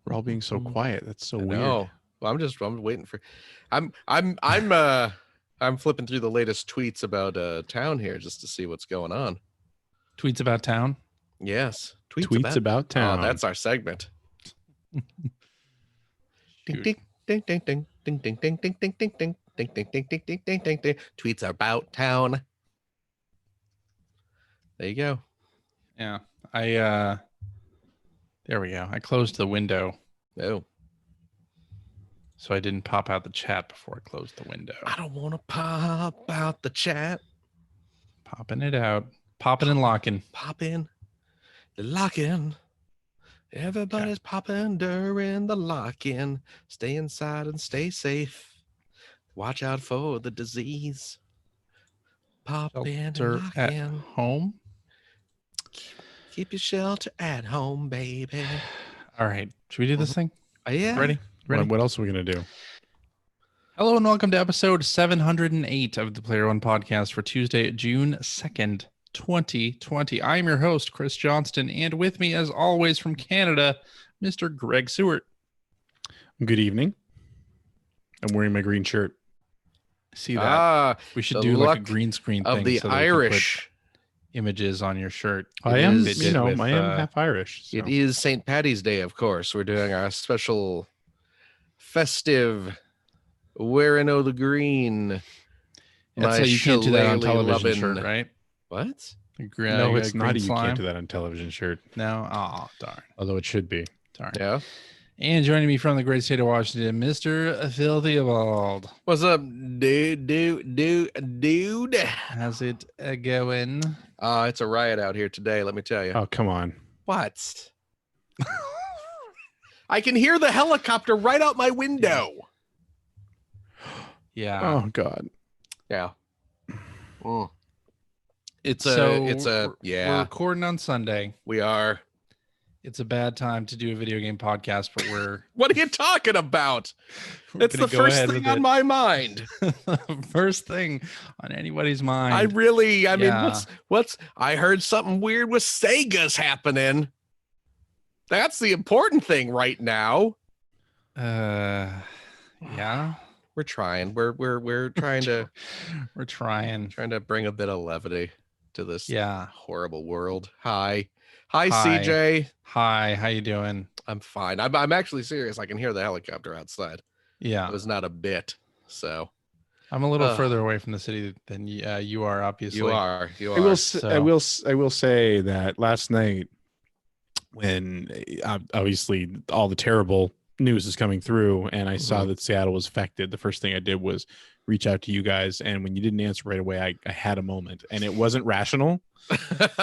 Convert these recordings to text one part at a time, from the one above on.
We're all being so quiet. That's so weird. No, well, I'm waiting for. I'm flipping through the latest tweets about town here just to see what's going on. Tweets about town. Yes, Tweets about town. Oh, that's our segment. Ding ding ding ding ding ding ding ding ding ding ding ding ding ding ding ding ding ding ding ding. Tweets about town. There you go. Yeah, there we go. I closed the window. Oh, so I didn't pop out the chat before I closed the window. I don't want to pop out the chat. Popping it out. Popping and locking. Pop in. The lock-in. Everybody's popping during the lock-in. Stay inside and stay safe. Watch out for the disease. Pop in and lock at in. Home. Keep your shelter at home, baby. All right. Should we do this thing? Yeah. Ready? What else are we going to do? Hello and welcome to episode 708 of the Player One podcast for Tuesday, June 2nd, 2020. I'm your host, Chris Johnston, and with me, as always, from Canada, Mr. Greg Seward. Good evening. I'm wearing my green shirt. See that? We should do like a green screen thing of the so Irish images on your shirt. I am half Irish. So. It is St. Paddy's Day, of course. We're doing our special festive wearing o' the green. That's how you can't do that on television shirt, right? What? No, it's not. You can't do that on television shirt. No? Oh, darn. Although it should be. Darn. Yeah. And joining me from the great state of Washington, Mr. Phil Theobald. What's up, dude? How's it going? It's a riot out here today, let me tell you. Oh, come on. What? I can hear the helicopter right out my window. Yeah. Oh, God. Yeah. We're recording on Sunday. We are. It's a bad time to do a video game podcast, but we're... What are you talking about? That's the first thing on my mind. First thing on anybody's mind. I mean, what's I heard something weird with Sega's happening. That's the important thing right now. Yeah. We're trying. We're trying to we're trying to bring a bit of levity to this horrible world. Hi, CJ. Hi, how you doing? I'm fine. I'm actually serious. I can hear the helicopter outside. Yeah. It was not a bit. So I'm a little further away from the city than you are, obviously. You are. I will say that last night, when obviously all the terrible news is coming through and I saw that Seattle was affected, the first thing I did was reach out to you guys, and when you didn't answer right away, I had a moment, and it wasn't rational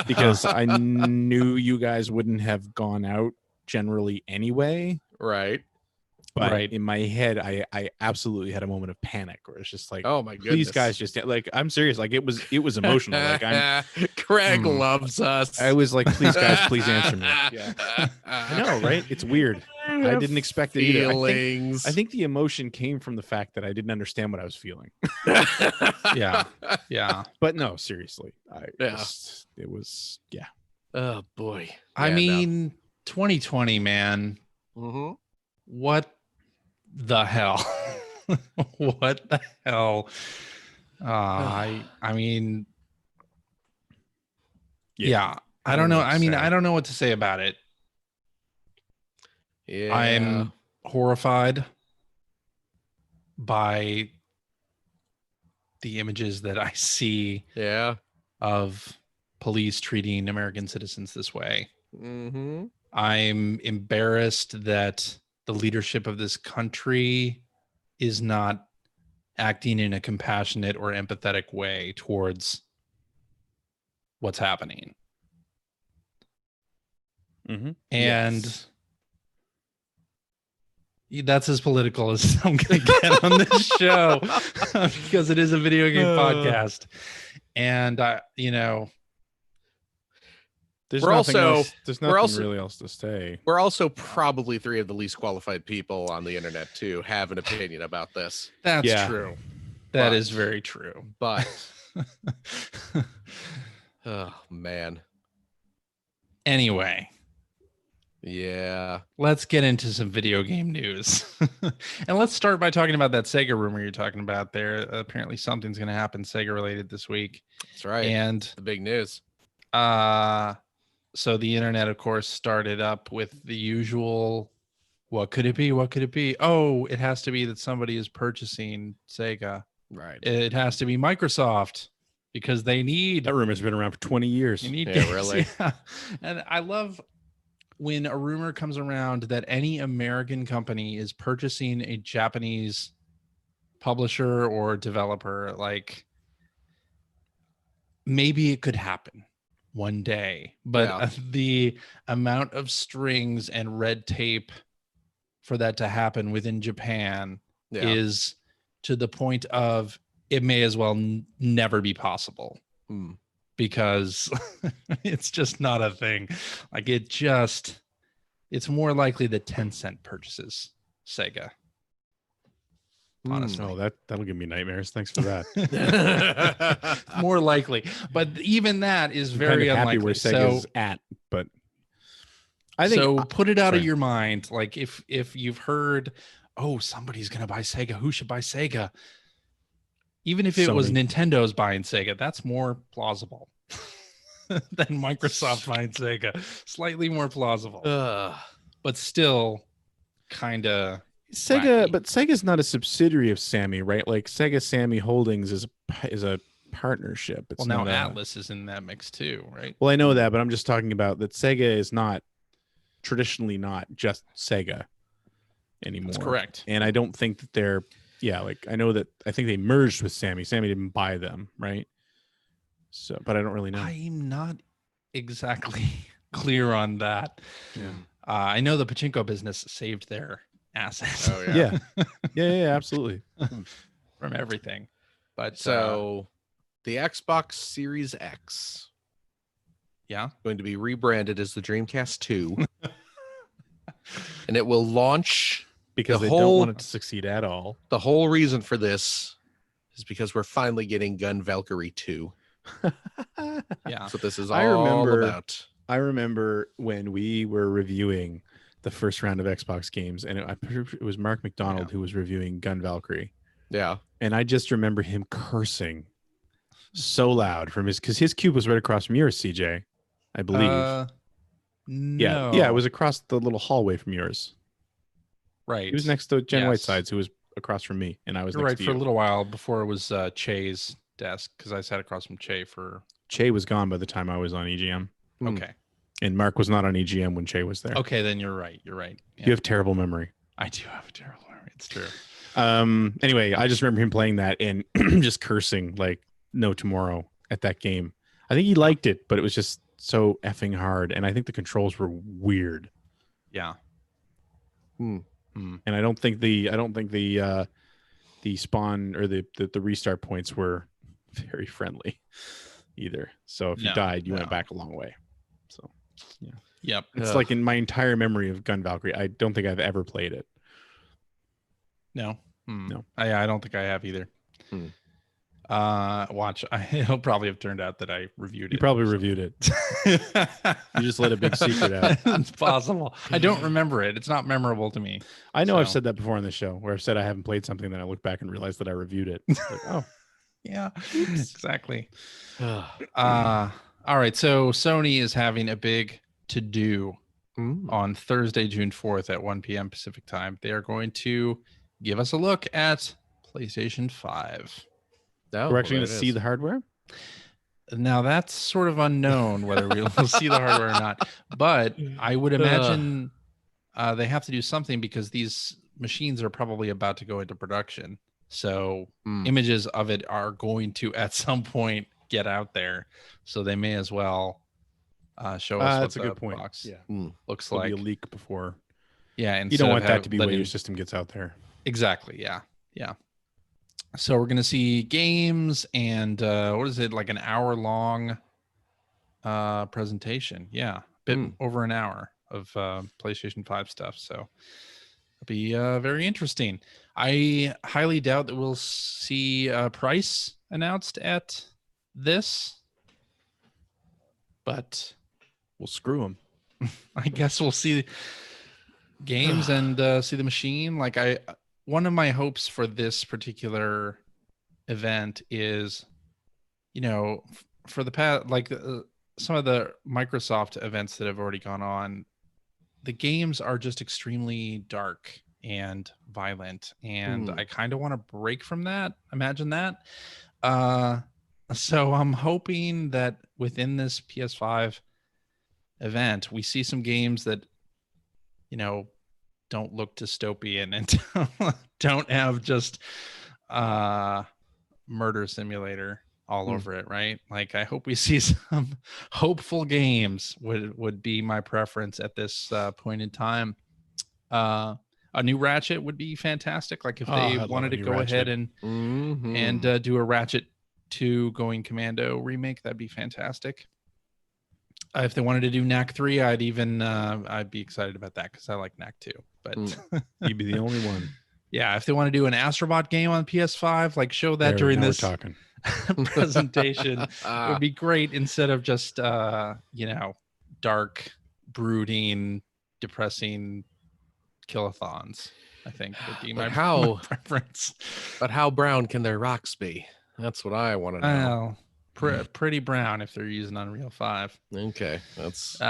because I knew you guys wouldn't have gone out generally anyway, right? But in my head, I absolutely had a moment of panic where it's just like, oh my goodness, these guys just like, I'm serious, like it was emotional. Like Craig loves us. I was like, please guys, please answer me. Yeah. I know, right? It's weird. I didn't expect it either. I think the emotion came from the fact that I didn't understand what I was feeling. Yeah. But no, seriously, it was. Oh boy. Yeah, I mean, 2020, man. Mm-hmm. What the hell? What the hell? I mean, I don't know. I mean, I don't know what to say about it. Yeah. I'm horrified by the images that I see of police treating American citizens this way. Mm-hmm. I'm embarrassed that the leadership of this country is not acting in a compassionate or empathetic way towards what's happening. Mm-hmm. And that's as political as I'm going to get on this show because it is a video game podcast. And, there's nothing really else to say. We're also probably three of the least qualified people on the internet to have an opinion about this. That's true. That is very true. But, oh, man. Anyway. Yeah. Let's get into some video game news. And let's start by talking about that Sega rumor you're talking about there. Apparently something's going to happen Sega related this week. That's right. And the big news. so the internet, of course, started up with the usual, what could it be? What could it be? Oh, it has to be that somebody is purchasing Sega. Right. It has to be Microsoft because they need That rumor's been around for 20 years. You need Yeah, games. really. Yeah. And I love when a rumor comes around that any American company is purchasing a Japanese publisher or developer. Like, maybe it could happen one day, but Yeah. the amount of strings and red tape for that to happen within Japan Yeah. is to the point of it may as well never be possible. Hmm. Because it's just not a thing. Like it's more likely that Tencent purchases Sega. Honestly. Oh, that'll give me nightmares. Thanks for that. More likely. But even that is I'm very kind of happy unlikely. where Sega's at, but I think so put it out of sorry. your mind. Like if you've heard, oh, somebody's gonna buy Sega, who should buy Sega? Even if it was Sony. Nintendo's buying Sega, that's more plausible than Microsoft buying Sega. Slightly more plausible, but still kind of Sega, wacky. but Sega's not a subsidiary of Sammy, right? Like Sega Sammy Holdings is a partnership. It's well, now not a- Atlas is in that mix too, right? Well, I know that, but I'm just talking about that Sega is not traditionally not just Sega anymore. That's correct. And I don't think that they're like I think they merged with Sammy. Sammy didn't buy them, right? So, but I don't really know. I'm not exactly clear on that. Yeah. I know the pachinko business saved their assets Oh, yeah. Yeah, absolutely. from everything. But So the Xbox Series X yeah, going to be rebranded as the Dreamcast 2. And it will launch. Because The they whole- don't want it to succeed at all. The whole reason for this is because we're finally getting Gun Valkyrie 2. yeah. That's what this is I all remember- about. I remember when we were reviewing the first round of Xbox games, and it was Mark McDonald who was reviewing Gun Valkyrie. Yeah. And I just remember him cursing so loud from because his cube was right across from yours, CJ, I believe. No. Yeah, it was across the little hallway from yours. right. He was next to Jen Yes. Whitesides, who was across from me, and I was You're next right to for you. a little while before it was Che's desk because I sat across from Che for. Che was gone by the time I was on EGM, Hmm. Okay. and Mark was not on EGM when Che was there. Okay, then you're right. You're right. Yeah, You have terrible memory. I do have a terrible memory. It's true. Anyway, I just remember him playing that and just cursing like no tomorrow at that game. I think he liked it, but it was just so effing hard, and I think the controls were weird. Yeah. Hmm. And I don't think the spawn or the restart points were very friendly either. So if you No, died, you no. went back a long way. So Yep. it's Ugh. like in my entire memory of Gun Valkyrie, I don't think I've ever played it. No. No. I don't think I have either. Hmm. Watch. It'll probably have turned out that I reviewed it. You probably reviewed it. You just let a big secret out. It's possible. I don't remember it. It's not memorable to me. I know I've So- said that before on the show, where I've said I haven't played something, then I look back and realize that I reviewed it. It's like, oh, Yeah. Exactly. All right. So Sony is having a big to do Hmm. on Thursday, June 4th at 1 p.m. Pacific time. They are going to give us a look at PlayStation 5. No, we're actually there going to it see is. the hardware. Now that's sort of unknown whether we'll see the hardware or not, but I would imagine they have to do something because these machines are probably about to go into production. So Hmm. images of it are going to at some point get out there. So they may as well show us what That's a the good point. box Yeah, looks there'll like. be a leak before. Yeah, You don't want that to be when letting- your system gets out there. Exactly. Yeah. Yeah. So we're going to see games and what is it, like an hour long presentation? Yeah. Bit over an hour of PlayStation 5 stuff. So it'll be very interesting. I highly doubt that we'll see a price announced at this, but We'll screw them. I guess we'll see games and see the machine. Like one of my hopes for this particular event is, for the past, like some of the Microsoft events that have already gone on, the games are just extremely dark and violent, and I kind of want to break from that. Imagine that. So I'm hoping that within this PS5 event, we see some games that, don't look dystopian and don't have just murder simulator all over it, right? Like, I hope we see some hopeful games would be my preference at this point in time. A new Ratchet would be fantastic. Like, if they wanted to go ahead and do a Ratchet 2 Going Commando remake, that'd be fantastic. If they wanted to do Knack 3, I'd be excited about that because I like Knack 2. But you'd be the only one. Yeah, if they want to do an Astrobot game on PS5, like show that during this presentation, it would be great instead of just dark, brooding, depressing killathons. I think would be my preference. But how brown can their rocks be? That's what I want to know. Pretty brown if they're using Unreal 5. Okay, that's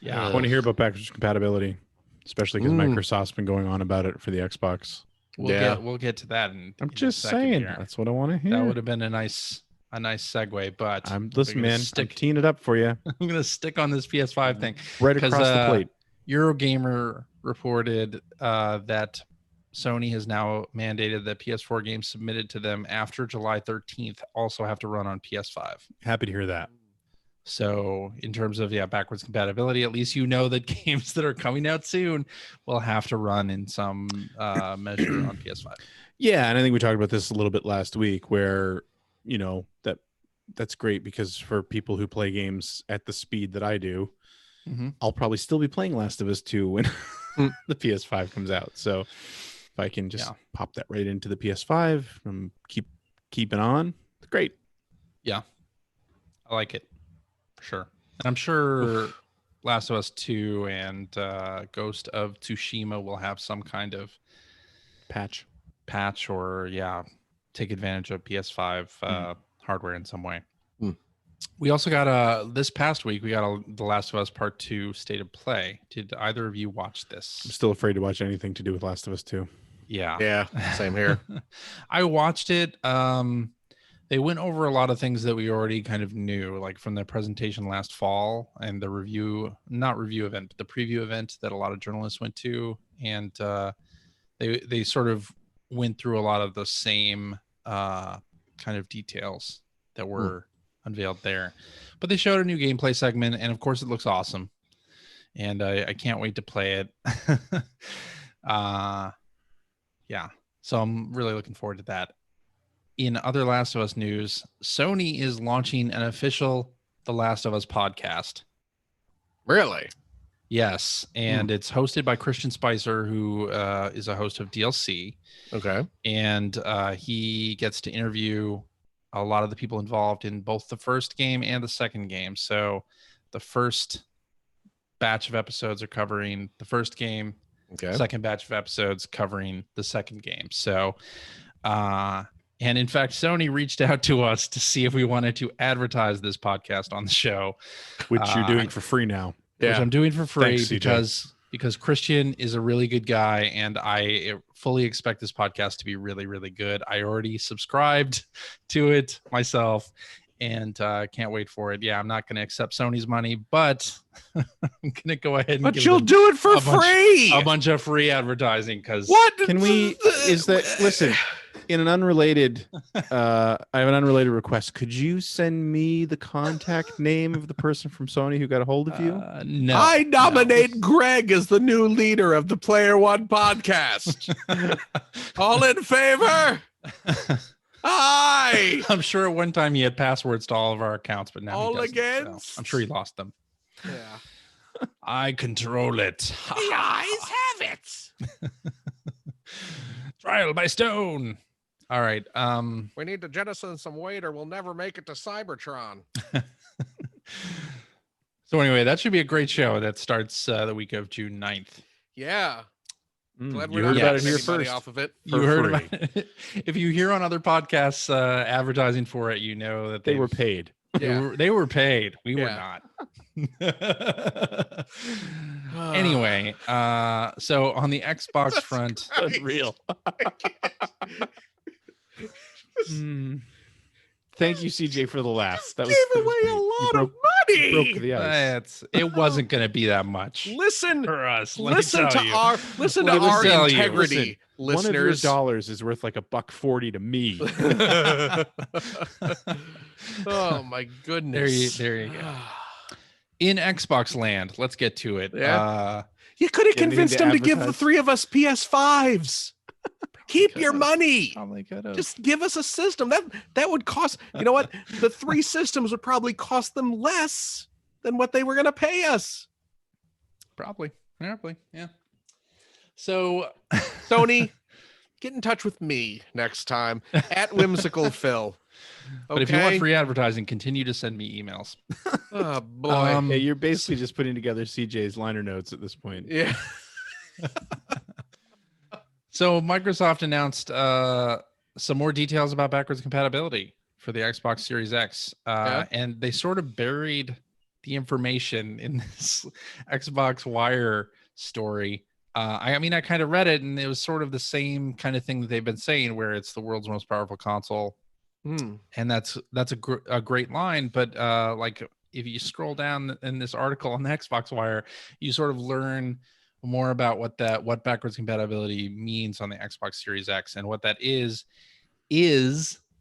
I want to hear about backwards compatibility, especially because Microsoft's been going on about it for the Xbox. We'll get to that. I'm just saying here. That's what I want to hear. That would have been a nice segue, but I'm teeing it up for you. I'm gonna stick on this PS5 thing right across the plate. Eurogamer reported that Sony has now mandated that PS4 games submitted to them after July 13th also have to run on PS5. Happy to hear that. So in terms of backwards compatibility, at least that games that are coming out soon will have to run in some measure on PS5. Yeah, and I think we talked about this a little bit last week where, that's great because for people who play games at the speed that I do, I'll probably still be playing Last of Us 2 when the PS5 comes out. So if I can just pop that right into the PS5 and keep it on, great. Yeah, I like it. Sure. And I'm sure Last of Us 2 and Ghost of Tsushima will have some kind of patch or take advantage of PS5 hardware in some way. We also got this past week we got The Last of Us Part 2 State of Play. Did either of you watch this? I'm still afraid to watch anything to do with Last of Us 2. Yeah, same here. I watched it. They went over a lot of things that we already kind of knew, like from the presentation last fall and the preview event that a lot of journalists went to. And they sort of went through a lot of the same kind of details that were unveiled there. But they showed a new gameplay segment, and of course it looks awesome. And I can't wait to play it. So I'm really looking forward to that. In other Last of Us news, Sony is launching an official The Last of Us podcast. Really? Yes. And it's hosted by Christian Spicer, who is a host of DLC. Okay. And he gets to interview a lot of the people involved in both the first game and the second game. So the first batch of episodes are covering the first game. Okay. Second batch of episodes covering the second game. So, and in fact, Sony reached out to us to see if we wanted to advertise this podcast on the show, which you're doing for free now. Which I'm doing for free. Thanks, because Christian is a really good guy, and I fully expect this podcast to be really, really good. I already subscribed to it myself, and can't wait for it. Yeah, I'm not going to accept Sony's money, but I'm going to go ahead and but you'll do it for free. A bunch of free advertising. Because what can we? Is that listen? In an unrelated, I have an unrelated request. Could you send me the contact name of the person from Sony who got a hold of you? No. I nominate Greg as the new leader of the Player One podcast. All in favor? Aye. I'm sure at one time he had passwords to all of our accounts, but now all he doesn't, against. So I'm sure he lost them. Yeah. I control it. The eyes have it. Trial by stone. All right. We need to jettison some weight or we'll never make it to Cybertron. So anyway, that should be a great show that starts the week of June 9th. Yeah. Glad we're You not heard about it making here any money first. off of it. You For heard free. about it. If you hear on other podcasts advertising for it, you know that They were paid. They were paid. We were Yeah. not. Anyway, so on the Xbox front, Unreal. Thank you, CJ, for the laughs. That was Gave away great. a You lot broke- of money. broke the ice. it wasn't going to be that much Listen, for us. let me listen tell to you. our Let me our tell you. integrity, One of your listeners. dollars is worth like $1.40 to me. Oh my goodness! There you go. In Xbox land, let's get to it. Yeah. You could have Anything convinced to him to give the advertise? three of us PS5s. Keep your could've. money. Probably could have. Just give us a system. That would cost. You know what? The three systems would probably cost them less than what they were going to pay us. Probably, yeah. So, Sony, get in touch with me next time at Whimsical Phil. but if you want Okay? free advertising, continue to send me emails. Oh boy. Um, Yeah, you're basically just putting together CJ's liner notes at this point. Yeah. So Microsoft announced some more details about backwards compatibility for the Xbox Series X, and they sort of buried the information in this Xbox Wire story. I mean, I kind of read it, and it was sort of the same kind of thing that they've been saying, where it's the world's most powerful console, and that's a great line. But like, if you scroll down in this article on the Xbox Wire, you sort of learn more about what backwards compatibility means on the Xbox Series X, and what that is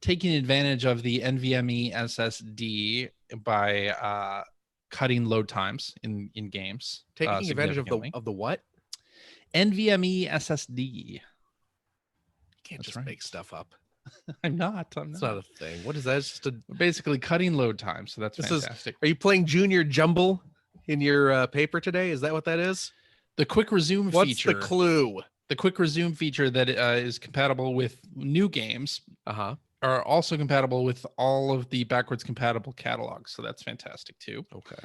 taking advantage of the NVMe SSD by cutting load times in games. Taking advantage of significantly. the what? NVMe SSD. You can't That's just right. make stuff up. I'm not. It's not a thing. What is that? It's just a. Basically cutting load time. So that's This is- fantastic. Are you playing Junior Jumble in your paper today? Is that what that is? The quick resume What's feature. the clue? The quick resume feature that is compatible with new games Uh-huh. are also compatible with all of the backwards compatible catalogs. So that's fantastic too. Okay.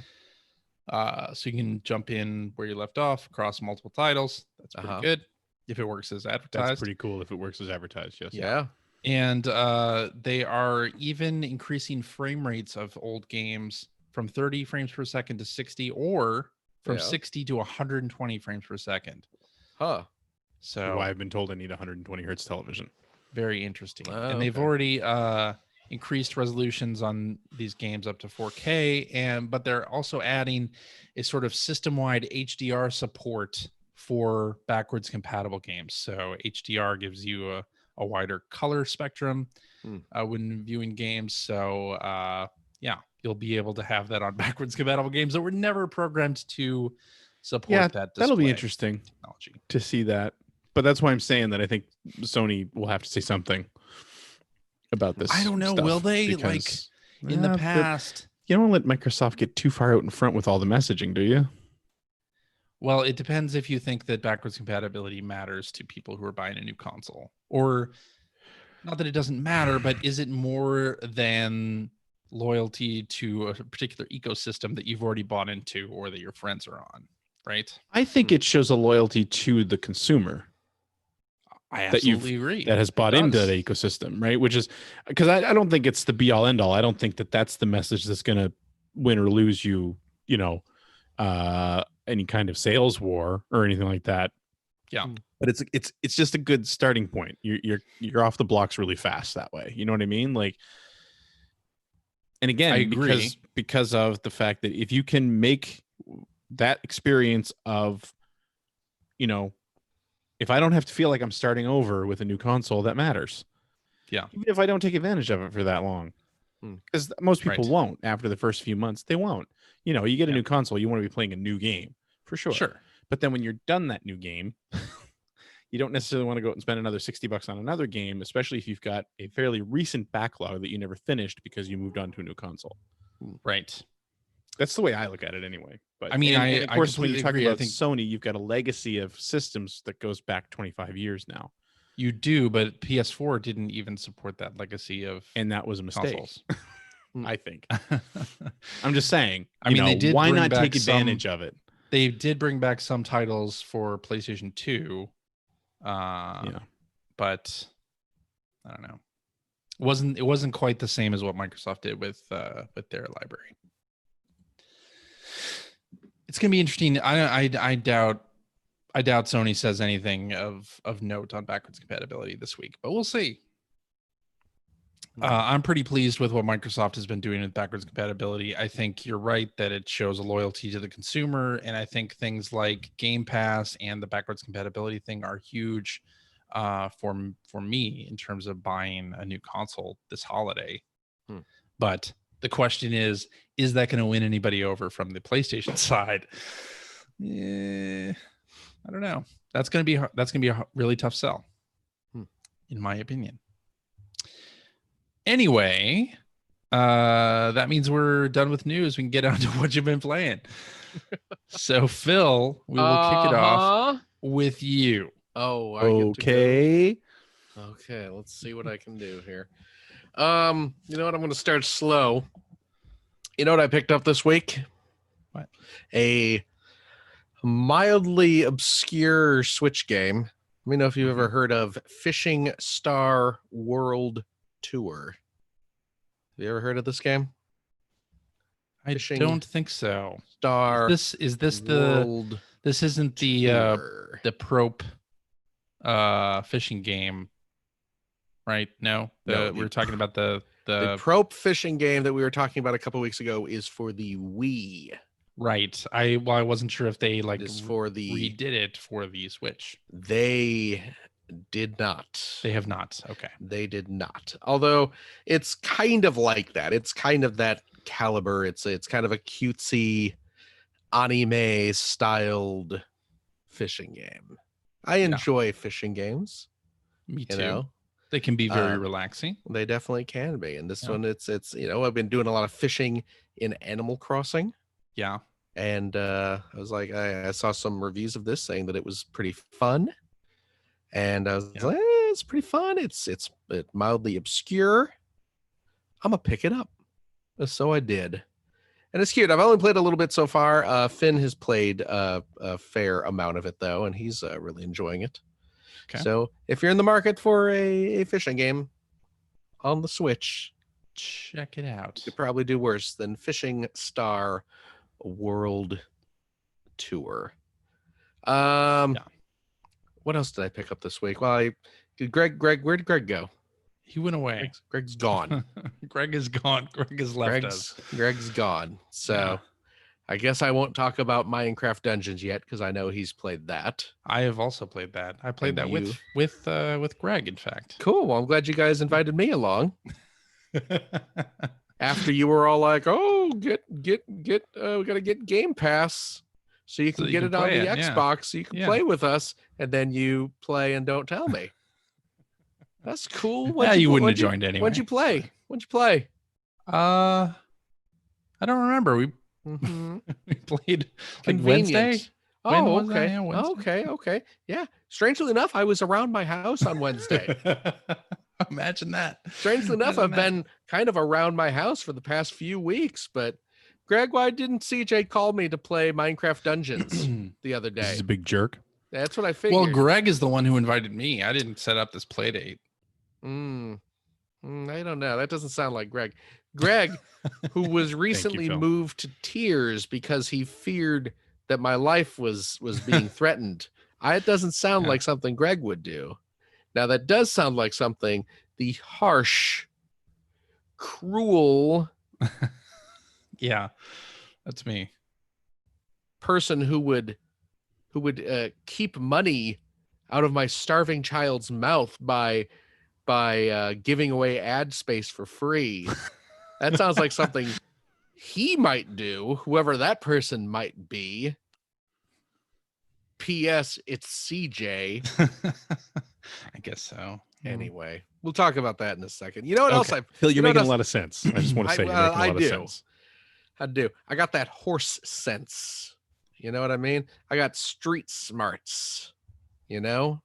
So you can jump in where you left off across multiple titles. That's pretty Uh-huh. good if it works as advertised. That's pretty cool if it works as advertised. Yes. Yeah. And they are even increasing frame rates of old games from 30 frames per second to 60, or from Yeah. 60 to 120 frames per second. Huh. So Why I've been told I need 120 hertz television. very interesting. Oh, And they've okay. already increased resolutions on these games up to 4K, but they're also adding a sort of system-wide HDR support for backwards compatible games. So HDR gives you a wider color spectrum when viewing games. So yeah, you'll be able to have that on backwards compatible games that were never programmed to support that. That'll be display interesting technology. to see that. But that's why I'm saying that I think Sony will have to say something about this. I don't know. stuff, Will they? because, In the but past, you don't let Microsoft get too far out in front with all the messaging, do you? well, it depends if you think that backwards compatibility matters to people who are buying a new console, or not that it doesn't matter, but is it more than loyalty to a particular ecosystem that you've already bought into or that your friends are on, right? I think it shows a loyalty to the consumer I that you've- absolutely agree. that has bought It into does. the ecosystem, right? Which is because I don't think it's the be all end all. I don't think that that's the message that's going to win or lose you, you know, any kind of sales war or anything like that. Yeah. But it's just a good starting point. You're off the blocks really fast that way. You know what I mean? Like, and again, I agree. because of the fact that if you can make that experience of, you know, if I don't have to feel like I'm starting over with a new console, that matters. Yeah. Even if I don't take advantage of it for that long. Because most people Right. won't after the first few months. They won't. You know, you get a Yeah. new console, you want to be playing a new game for sure. Sure. But then when you're done that new game, you don't necessarily want to go out and spend another $60 on another game, especially if you've got a fairly recent backlog that you never finished because you moved on to a new console. Right. That's the way I look at it anyway. But I mean, and I of course, when you're completely talking agree. I about think- Sony, you've got a legacy of systems that goes back 25 years now. You do, but PS4 didn't even support that legacy of And that was a mistake. consoles. I think. I'm just saying. I mean, they did why bring not back take advantage of it? They did bring back some titles for PlayStation 2. But I don't know. It wasn't quite the same as what Microsoft did with their library. It's gonna be interesting. I doubt Sony says anything of note on backwards compatibility this week, but we'll see. I'm pretty pleased with what Microsoft has been doing with backwards compatibility. I think you're right that it shows a loyalty to the consumer, and I think things like Game Pass and the backwards compatibility thing are huge for me in terms of buying a new console this holiday. But the question is that going to win anybody over from the PlayStation side? I don't know. That's going to be a really tough sell, in my opinion. Anyway, that means we're done with news. We can get on to what you've been playing. So, Phil, we will kick it off with you. Oh, okay. Okay, let's see what I can do here. You know what? I'm going to start slow. You know what I picked up this week? What? A mildly obscure Switch game. Let me know if you've ever heard of Fishing Star World Tour. Have you ever heard of this game? I don't think so. Star. Is this World this isn't the Tour. The Prope fishing game, right? No, we're talking about the Prope fishing game that we were talking about a couple weeks ago is for the Wii. Right. I wasn't sure if they redid it for the Switch. They did not. They have not. Okay. They did not. Although it's kind of like that. It's kind of that caliber. It's kind of a cutesy anime styled fishing game. I enjoy fishing games. Me too. You know? They can be very relaxing. They definitely can be. And this one, it's I've been doing a lot of fishing in Animal Crossing. Yeah. And I was like, I saw some reviews of this saying that it was pretty fun. And I was like, it's pretty fun. It's mildly obscure. I'm gonna pick it up. So I did. And it's cute. I've only played a little bit so far. Finn has played a fair amount of it though, and he's really enjoying it. Okay. So if you're in the market for a fishing game on the Switch, check it out. You could probably do worse than Fishing Star World Tour. What else did I pick up this week? Well, Greg, where did Greg go? He went away. Greg's gone. Greg is gone. Greg has left us. Greg's gone. So I guess I won't talk about Minecraft Dungeons yet because I know he's played that. I have also played that. I played that with Greg, in fact. Cool. Well, I'm glad you guys invited me along. After you were all like, "Oh, we gotta get Game Pass so you can get it on the Xbox so you can play with us," and then you play and don't tell me. That's cool. You wouldn't have joined anyway. What'd you play? I don't remember. We played like Wednesday. Oh, okay. Wednesday. Okay. Yeah. Strangely enough, I was around my house on Wednesday. Imagine that. Strangely enough, I've been kind of around my house for the past few weeks, but Greg, why didn't CJ call me to play Minecraft Dungeons the other day? He's a big jerk. That's what I figured. Well, Greg is the one who invited me. I didn't set up this play date. I don't know. That doesn't sound like Greg. Greg, who was recently moved to tears because he feared that my life was being threatened. It doesn't sound like something Greg would do. Now, that does sound like something the harsh, cruel... Yeah, that's me. Person who would keep money out of my starving child's mouth by giving away ad space for free. That sounds like something he might do, whoever that person might be. P.S. It's CJ. I guess so. Anyway, we'll talk about that in a second. You know what else? Phil, you're making a lot of sense. I just want to say you're making a lot of sense. I do. I got that horse sense. You know what I mean? I got street smarts. You know.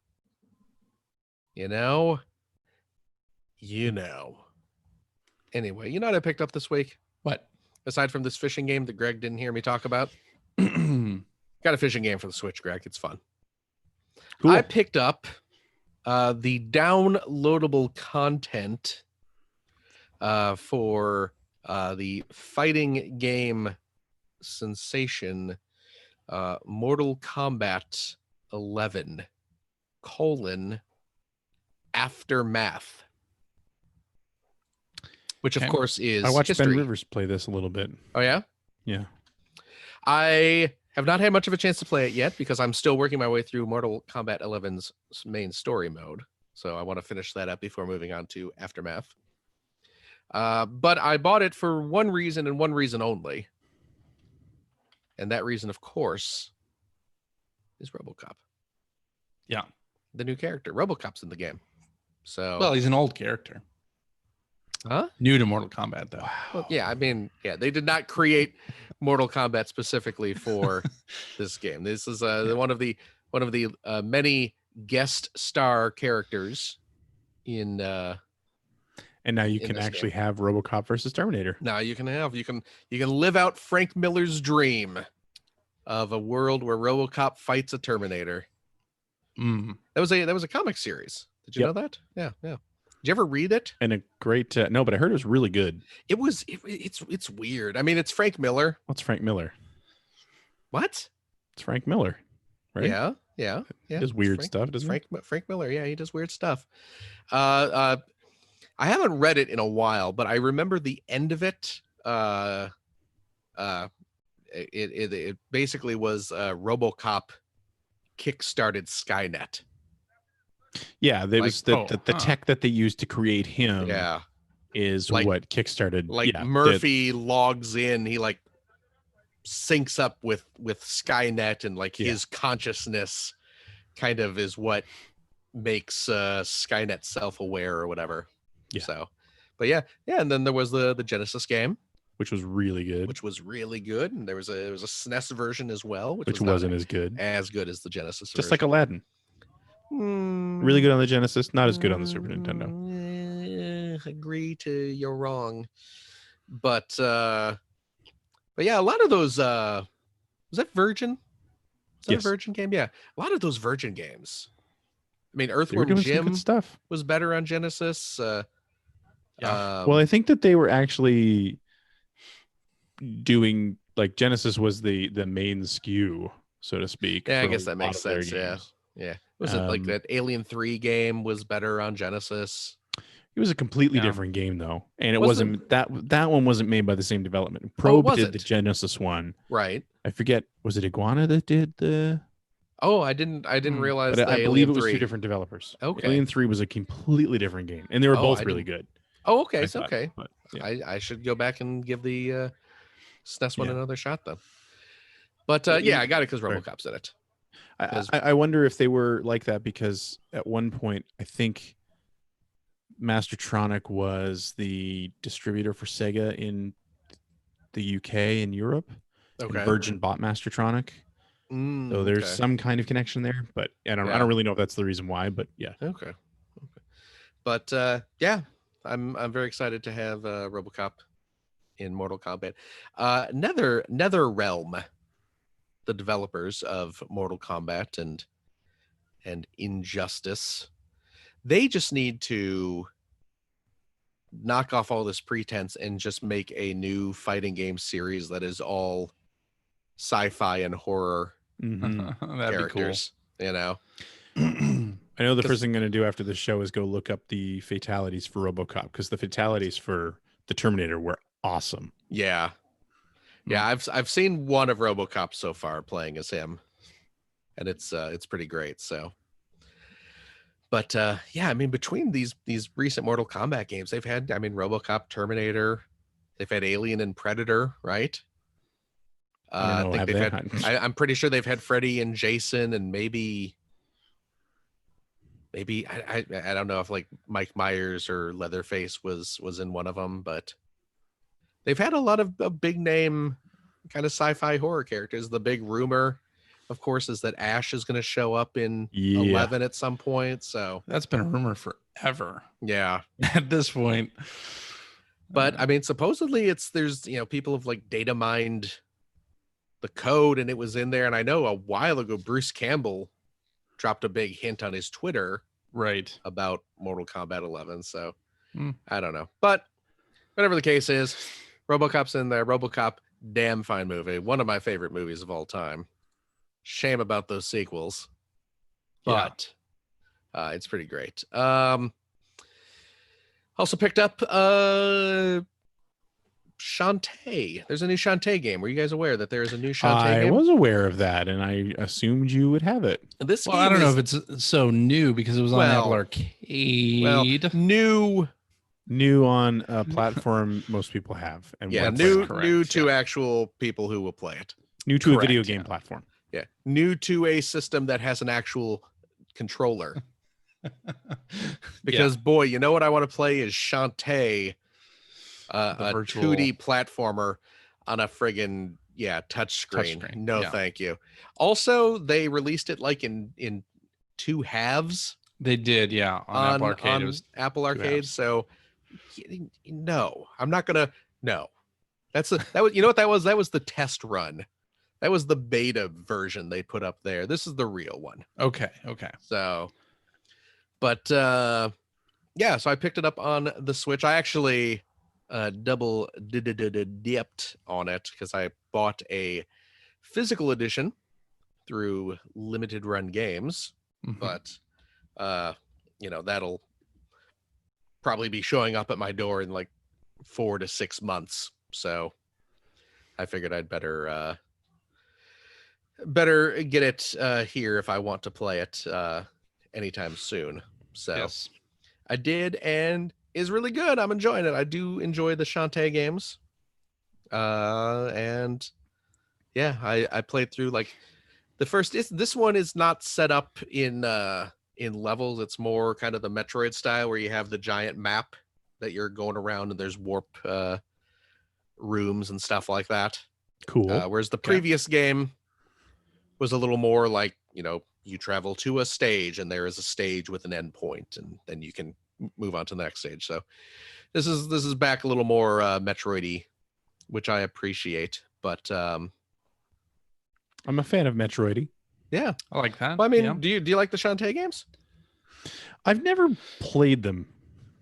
Anyway, you know what I picked up this week? What? Aside from this fishing game that Greg didn't hear me talk about, Oh, got a fishing game for the Switch, Greg. It's fun. Cool. I picked up the downloadable content for the fighting game sensation Mortal Kombat 11 : Aftermath, which of Okay. course is I watched history. Ben Rivers play this a little bit. Oh yeah, Yeah. I have not had much of a chance to play it yet because I'm still working my way through Mortal Kombat 11's main story mode. So I want to finish that up before moving on to Aftermath. But I bought it for one reason and one reason only. And that reason, of course, is RoboCop. Yeah. The new character. RoboCop's in the game. So, Well, he's an old character. huh? New to Mortal Kombat, though. Well, yeah, I mean, yeah, they did not create Mortal Kombat specifically for this game. This is one of the many guest star characters in And now you In can this actually have RoboCop versus Terminator. now you can live out Frank Miller's dream of a world where RoboCop fights a Terminator. Mm. That was a comic series. Did you Yep. know that? Yeah, yeah. Did you ever read it? And a great no, but I heard it was really good. It's weird. I mean, it's Frank Miller. What's Frank Miller? What? It's Frank Miller, right? Yeah. He does weird Frank- stuff, doesn't Frank Miller. Yeah, he does weird stuff. I haven't read it in a while, but I remember the end of it. It basically was RoboCop kickstarted Skynet. Yeah, there Like- was the oh, huh. tech that they used to create him Yeah, is Like- what kickstarted. like yeah, Murphy logs in, he like syncs up with Skynet, and like Yeah. his consciousness kind of is what makes Skynet self-aware or whatever. Yeah. So, but yeah, and then there was the Genesis game, which was really good, which was really good, and there was a SNES version as well, which which was not wasn't as good. as good as the Genesis. Just like Aladdin, really good on the Genesis, not as good on the Super Nintendo. Agree to you're wrong, but yeah, a lot of those. Was that Virgin? Is that Yes. a Virgin game? Yeah, a lot of those Virgin games. I mean, They were Earthworm doing some Jim good stuff. was better on Genesis. Yeah. Well, I think that they were actually doing like Genesis was the main SKU, so to speak. Yeah, I for guess a that lot makes of their sense, yeah. games. yeah. Was it like Um, that Alien 3 game was better on Genesis? It was a completely Yeah. different game though, and it Wasn't- wasn't that one wasn't made by the same development. Probe did the wasn't? Genesis one. Right. I forget, was it Iguana that did the? Oh, I didn't Hmm. realize But the I believe Alien it was 3. two different developers. Okay. Alien 3 was a completely different game, and they were Oh, both I really didn't- good. Oh, okay, I it's thought, okay. but, yeah. I should go back and give the SNES one Yeah. another shot then. But Yeah, yeah, I got it because fair. RoboCop's in it. I, 'Cause- I wonder if they were like that because at one point I think Mastertronic was the distributor for Sega in the UK and Europe. And Okay. Virgin bought Mastertronic, so there's okay. some kind of connection there. But I Yeah. don't really know if that's the reason why. But yeah, Okay. But yeah, I'm very excited to have RoboCop in Mortal Kombat. NetherRealm, the developers of Mortal Kombat and Injustice, they just need to knock off all this pretense and just make a new fighting game series that is all sci-fi and horror Mhm. That'd characters. You know, I know the 'Cause- first thing I'm going to do after the show is go look up the fatalities for RoboCop because the fatalities for the Terminator were awesome. yeah. Yeah, I've seen one of RoboCop so far playing as him, and it's pretty great. So, but yeah, I mean, between these recent Mortal Kombat games, they've had, I mean, RoboCop, Terminator, they've had Alien and Predator, right? I don't know, have they've they? had. I'm pretty sure they've had Freddy and Jason, and maybe I don't know if like Mike Myers or Leatherface was in one of them, but they've had a lot of big name kind of sci-fi horror characters. The big rumor, of course, is that Ash is going to show up in Yeah. 11 at some point. So That's been a rumor forever yeah, at this point. But I mean, supposedly there's people have like data mined the code and it was in there. And I know a while ago Bruce Campbell dropped a big hint on his Twitter right. about Mortal Kombat 11. So Hmm. I don't know, but whatever the case is, RoboCop's in there. RoboCop, damn fine movie, one of my favorite movies of all time. Shame about those sequels, but it's pretty great. Also picked up Shantae. There's a new Shantae game. Were you guys aware that there is a new Shantae game? I was aware of that, and I assumed you would have it. This Well, game I don't know if is- it's so new because it was on Apple Arcade. new. New on a platform most people have, and Yeah, what's new correct, to yeah. actual people who will play it. new to a video correct, game yeah. platform. Yeah, new to a system that has an actual controller. Because boy, you know what I want to play is Shantae, a virtual- 2D platformer on a friggin' touchscreen. Touchscreen, No, yeah. thank you. Also, they released it like in two halves They did, yeah, on Apple Arcade. It was Apple Arcade. halves. So no, I'm not gonna. No, that was you know what that was? That was the test run. That was the beta version they put up there. This is the real one. okay. So, but yeah, so I picked it up on the Switch. I actually double dipped on it because I bought a physical edition through Limited Run Games, Mhm. but that'll probably be showing up at my door in like 4 to 6 months. So I figured I'd better get it here if I want to play it anytime soon. So Yes. I did, and is really good. I'm enjoying it. I do enjoy the Shantae games. And yeah, I played through like the first. This one is not set up in levels. It's more kind of the Metroid style where you have the giant map that you're going around and there's warp rooms and stuff like that. Cool. Whereas the previous game was a little more like, you travel to a stage and there is a stage with an endpoint and then you can move on to the next stage. So this is back a little more Metroid-y, which I appreciate. But I'm a fan of Metroid. yeah, I like that. well, I mean, yeah. do you like the Shantae games? I've never played them.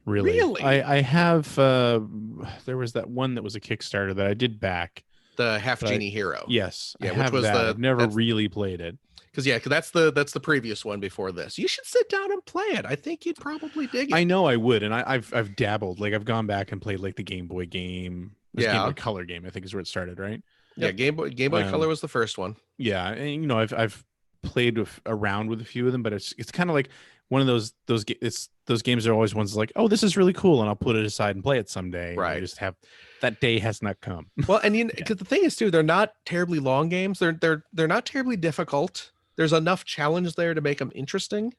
Really? Really? I have. There was that one that was a Kickstarter that I did back. The Half But I- Genie Hero. Yes, Yeah, I which have was that. the- I've never that's- really played it. Because that's the previous one before this. You should sit down and play it. I think you'd probably dig it. I know I would, and I've dabbled. Like I've gone back and played like the Game Boy game. This Yeah. Game Boy Color game, I think, is where it started, right? Yeah, Game Boy Color was the first one. Yeah, and I've played around with a few of them, but it's kind of like one of those games are always ones like, oh, this is really cool, and I'll put it aside and play it someday. And I Right. just have that day has not come. Well, and because the thing is too, they're not terribly long games. They're not terribly difficult. There's enough challenge there to make them interesting,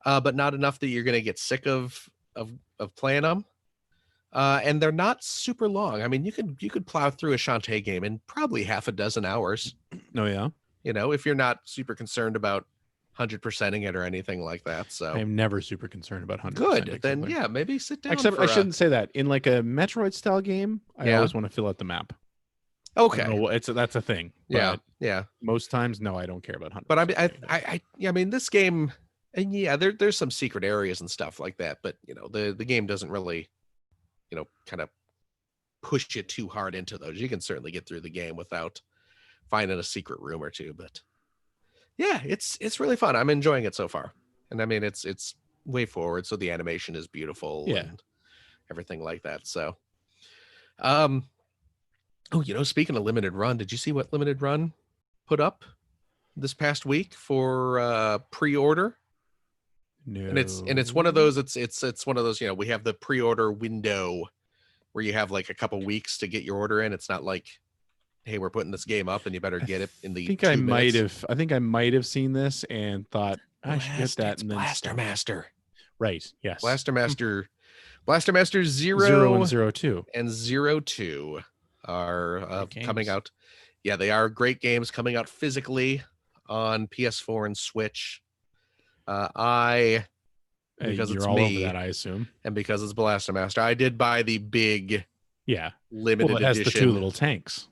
but not enough that you're going to get sick of playing them. And they're not super long. I mean, you could plow through a Shantae game in probably half a dozen hours. Oh yeah, If you're not super concerned about 100%ing it or anything like that. So I am never super concerned about 100%. good. Then yeah, maybe sit down. Except for I a- shouldn't say that. In like a Metroid style game, I Yeah. always want to fill out the map. I don't Okay. know, that's a thing. Yeah. but Yeah. most times, no, I don't care about 100%. But I mean, this game, and yeah, there's some secret areas and stuff like that. But the game doesn't really, kind of push you too hard into those. You can certainly get through the game without finding a secret room or two. But yeah, it's really fun. I'm enjoying it so far, and I mean, it's way forward, so the animation is beautiful. Yeah. And everything like that. So, speaking of Limited Run, did you see what Limited Run put up this past week for pre-order? no. And it's one of those it's one of those, we have the pre-order window where you have like a couple weeks to get your order in. It's not like, hey, we're putting this game up and you better get it in the I think 2 I might minutes. have. I think I might have seen this and thought I should get that. It's And then Blaster Master. right? Yes. Blaster Master 0 0 and 02. and 02 are Great coming games. out. Yeah, they are great games coming out physically on PS4 and Switch. Because You're it's all me. over that, I assume. And because it's Blaster Master, I did buy the big Yeah. limited Well, it has edition. the 2 little tanks.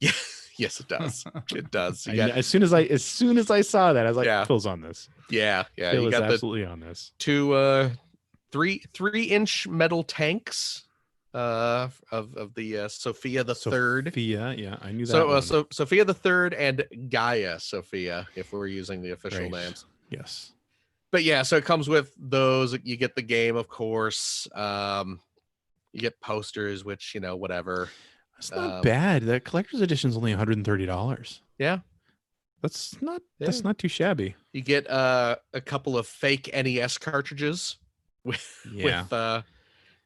Yeah, yes, it does. It does. You I- got, as soon as I saw that, I was like, Yeah. Phil's on this. yeah. Phil You is got the absolutely on this. 2 3-inch metal tanks of the Sophia the Third. Sophia, yeah, I knew that So one. so Sophia the Third and Gaia Sophia, if we're using the official Great. names. Yes. But yeah, so it comes with those. You get the game, of course. You get posters, which whatever. That's not bad. That collector's edition is only $130. Yeah. That's not Yeah. that's not too shabby. You get a couple of fake NES cartridges Yeah.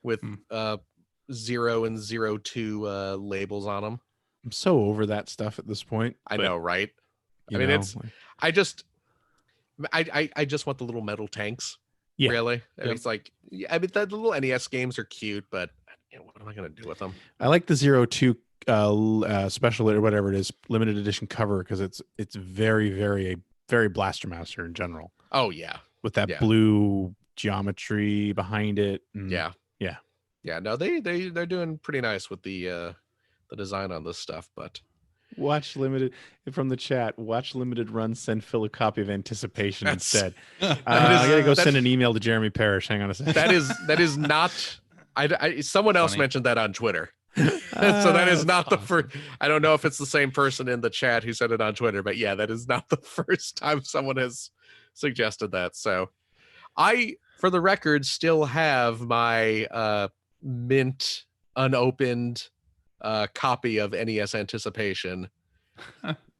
with Hmm. 0 and 02 labels on them. I'm so over that stuff at this point. I but, know, right? you I mean, know, it's- like- I just want the little metal tanks. Yeah. Really. I mean, Yep. it's like, I mean, the little NES games are cute, but what am I gonna do with them? I like the 02 special or whatever it is, limited edition cover, because it's very Blaster Master in general, Oh yeah, with that Yeah. blue geometry behind it. and- yeah, Yeah. yeah. No, they're doing pretty nice with the design on this stuff, but Watch limited from the chat. Watch limited run. Send Phil a copy of Anticipation That's- instead. That I is- gotta go that- send an email to Jeremy Parrish. Hang on a second. that is not. Someone else Funny. mentioned that on Twitter. So that is That's not the awesome. first. I don't know if it's the same person in the chat who said it on Twitter, but yeah, that is not the first time someone has suggested that. So I, for the record, still have my mint unopened copy of NES Anticipation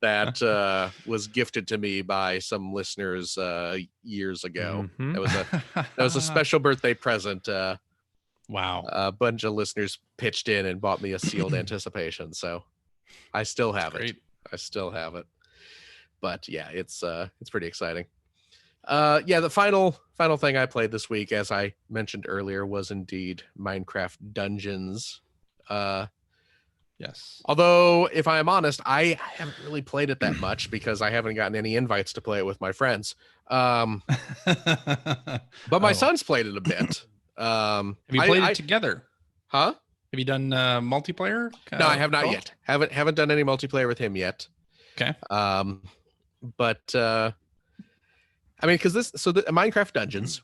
that was gifted to me by some listeners years ago. Mhm. That was a special birthday present. Wow. A bunch of listeners pitched in and bought me a sealed Anticipation, so I still have it. Great. I still have it. But yeah, it's pretty exciting. Yeah, the final thing I played this week, as I mentioned earlier, was indeed Minecraft Dungeons. Yes. Although, if I am honest, I haven't really played it that much because I haven't gotten any invites to play it with my friends. But my Oh. son's played it a bit. Have you played it together? Huh? Have you done multiplayer? No, I have not co-op? yet. Haven't done any multiplayer with him yet. Okay. But I mean, because the Minecraft Dungeons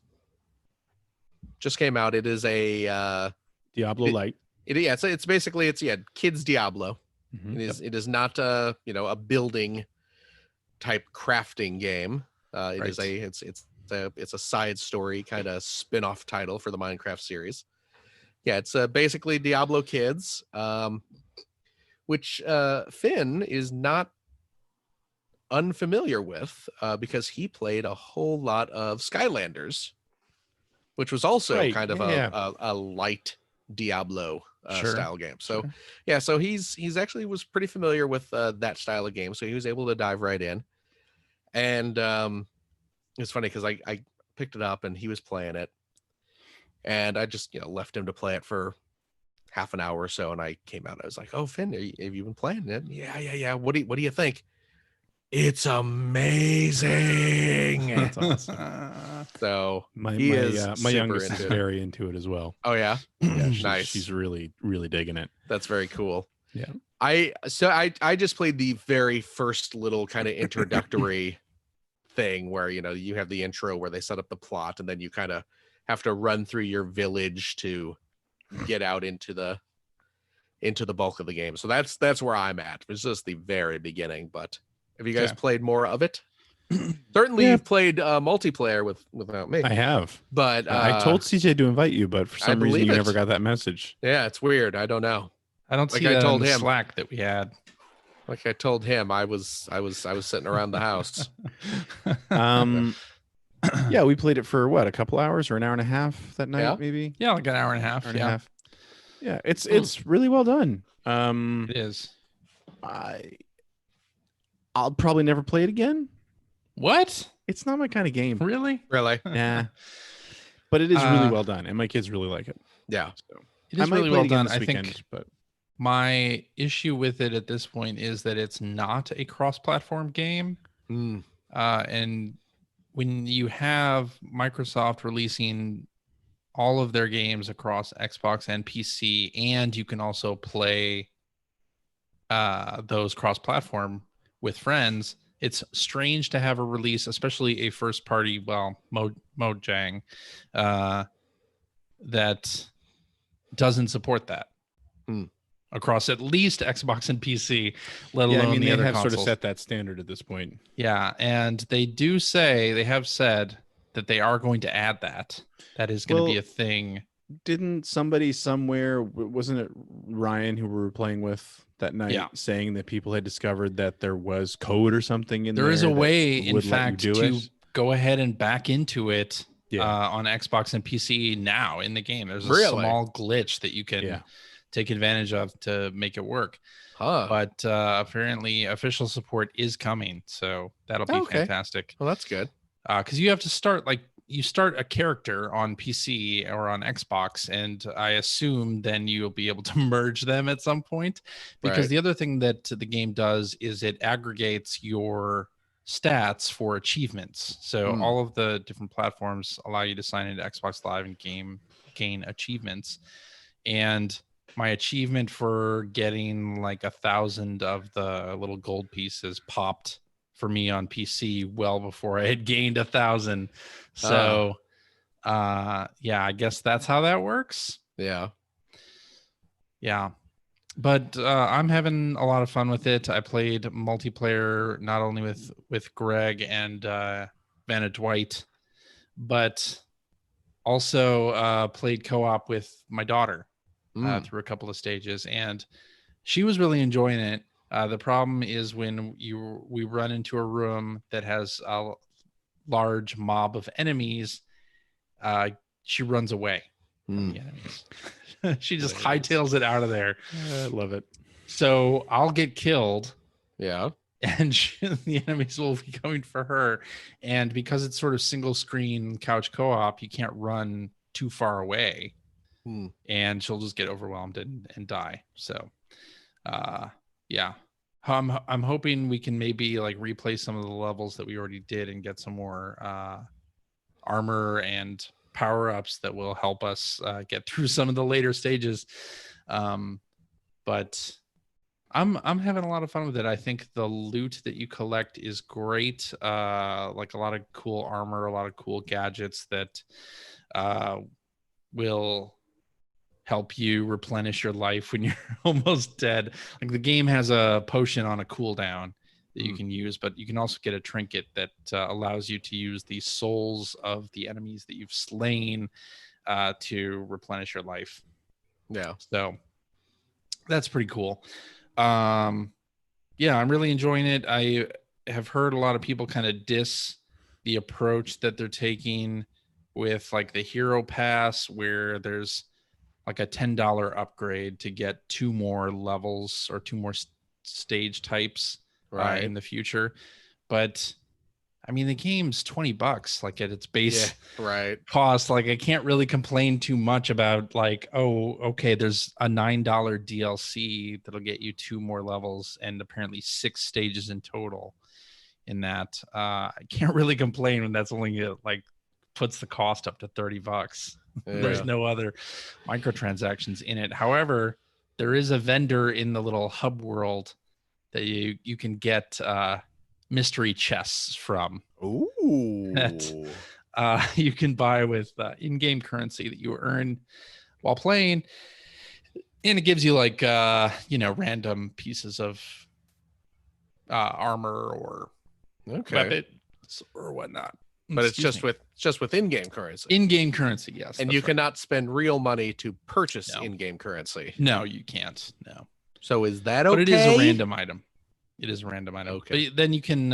just came out. It is a Diablo Light. it's basically kids Diablo. Mhm. It is not a building type crafting game. It is it's a side story kind of spin-off title for the Minecraft series. Yeah, it's basically Diablo kids, which Finn is not unfamiliar with because he played a whole lot of Skylanders, which was also Right, kind of yeah. a light Diablo Sure, style game. So sure. yeah, so he's actually was pretty familiar with that style of game, so he was able to dive right in. And it's funny because I picked it up and he was playing it, and I just left him to play it for half an hour or so, and I came out. I was like, "Oh, Finn, have you been playing it?" Yeah. What do you think? It's amazing. That's awesome. So My He my, is my super youngest is into it. very into it as well. oh yeah, Yeah, nice. She's really digging it. That's very cool. Yeah. I just played the very first little kind of introductory thing where you have the intro where they set up the plot, and then you kind of have to run through your village to get out into the bulk of the game. So that's where I'm at. It's just the very beginning. But have you guys Okay. played more of it? Certainly Yeah. you've played multiplayer without me. I have. But I told CJ to invite you, but for I some reason believe you it. never got that message. yeah, it's weird. I don't know. I don't Like see I that told in the him. Slack that we had. Like I told him, I was sitting around the house. Yeah, we played it for what, a couple hours or an hour and a half that night, Yeah. maybe. Yeah, like an hour and a half. Hour and a Yeah, half. Yeah, it's really well done. it is. I'll probably never play it again. What? It's not my kind of game. Really? Really? Nah. But it is really Uh, well done, and my kids really like it. Yeah. It I is might really play it well again done. this I weekend, think but my issue with it at this point is that it's not a cross-platform game. Mm. And when you have Microsoft releasing all of their games across Xbox and PC, and you can also play those cross-platform with friends. It's strange to have a release, especially a first-party, Mojang, that doesn't support that across at least Xbox and PC, let alone the they other have consoles. sort of set that standard at this point. Yeah, and they have said that they are going to add that. That is going to be a thing. Didn't somebody somewhere, wasn't it Ryan who we were playing with that night, saying that people had discovered that there was code or something in there? There is a way, in fact, to it? Go ahead and back into it on Xbox and PC now in the game. There's a small glitch that you can take advantage of to make it work. But apparently official support is coming, so that'll be fantastic. Well, that's good. Because you have to start you start a character on PC or on Xbox, and I assume then you'll be able to merge them at some point. Because the other thing that the game does is it aggregates your stats for achievements. So all of the different platforms allow you to sign into Xbox Live and gain achievements. And my achievement for getting like 1,000 of the little gold pieces popped for me on PC well before I had gained 1,000. So I guess that's how that works. Yeah. But I'm having a lot of fun with it. I played multiplayer not only with Greg and Vanna Dwight, but also played co-op with my daughter through a couple of stages, and she was really enjoying it. The problem is when we run into a room that has a large mob of enemies, she runs away from the enemies. She just hightails it out of there. I love it. So I'll get killed. Yeah. And the enemies will be coming for her. And because it's sort of single screen couch co-op, you can't run too far away. And she'll just get overwhelmed and die. So, I'm hoping we can maybe like replay some of the levels that we already did and get some more armor and power-ups that will help us get through some of the later stages. But I'm having a lot of fun with it. I think the loot that you collect is great. Like a lot of cool armor, a lot of cool gadgets that will help you replenish your life when you're almost dead. Like the game has a potion on a cooldown that you can use, but you can also get a trinket that allows you to use the souls of the enemies that you've slain to replenish your life. Yeah. So that's pretty cool. I'm really enjoying it. I have heard a lot of people kind of diss the approach that they're taking with like the hero pass, where there's like a $10 upgrade to get 2 more levels or 2 more stage types in the future. But I mean, the game's $20 like at its base cost. Like I can't really complain too much about like, oh, okay, there's a $9 DLC that'll get you 2 more levels and apparently 6 stages in total in that. I can't really complain when that's only like puts the cost up to $30. There's no other microtransactions in it. However, there is a vendor in the little hub world that you can get mystery chests from. Ooh. That you can buy with in-game currency that you earn while playing, and it gives you like random pieces of armor or weapons or whatnot. But it's just with in-game currency. In-game currency, yes. And you cannot spend real money to purchase in-game currency. No, you can't. No. So is that okay? But it is a random item. It is a random item. Okay. But then you can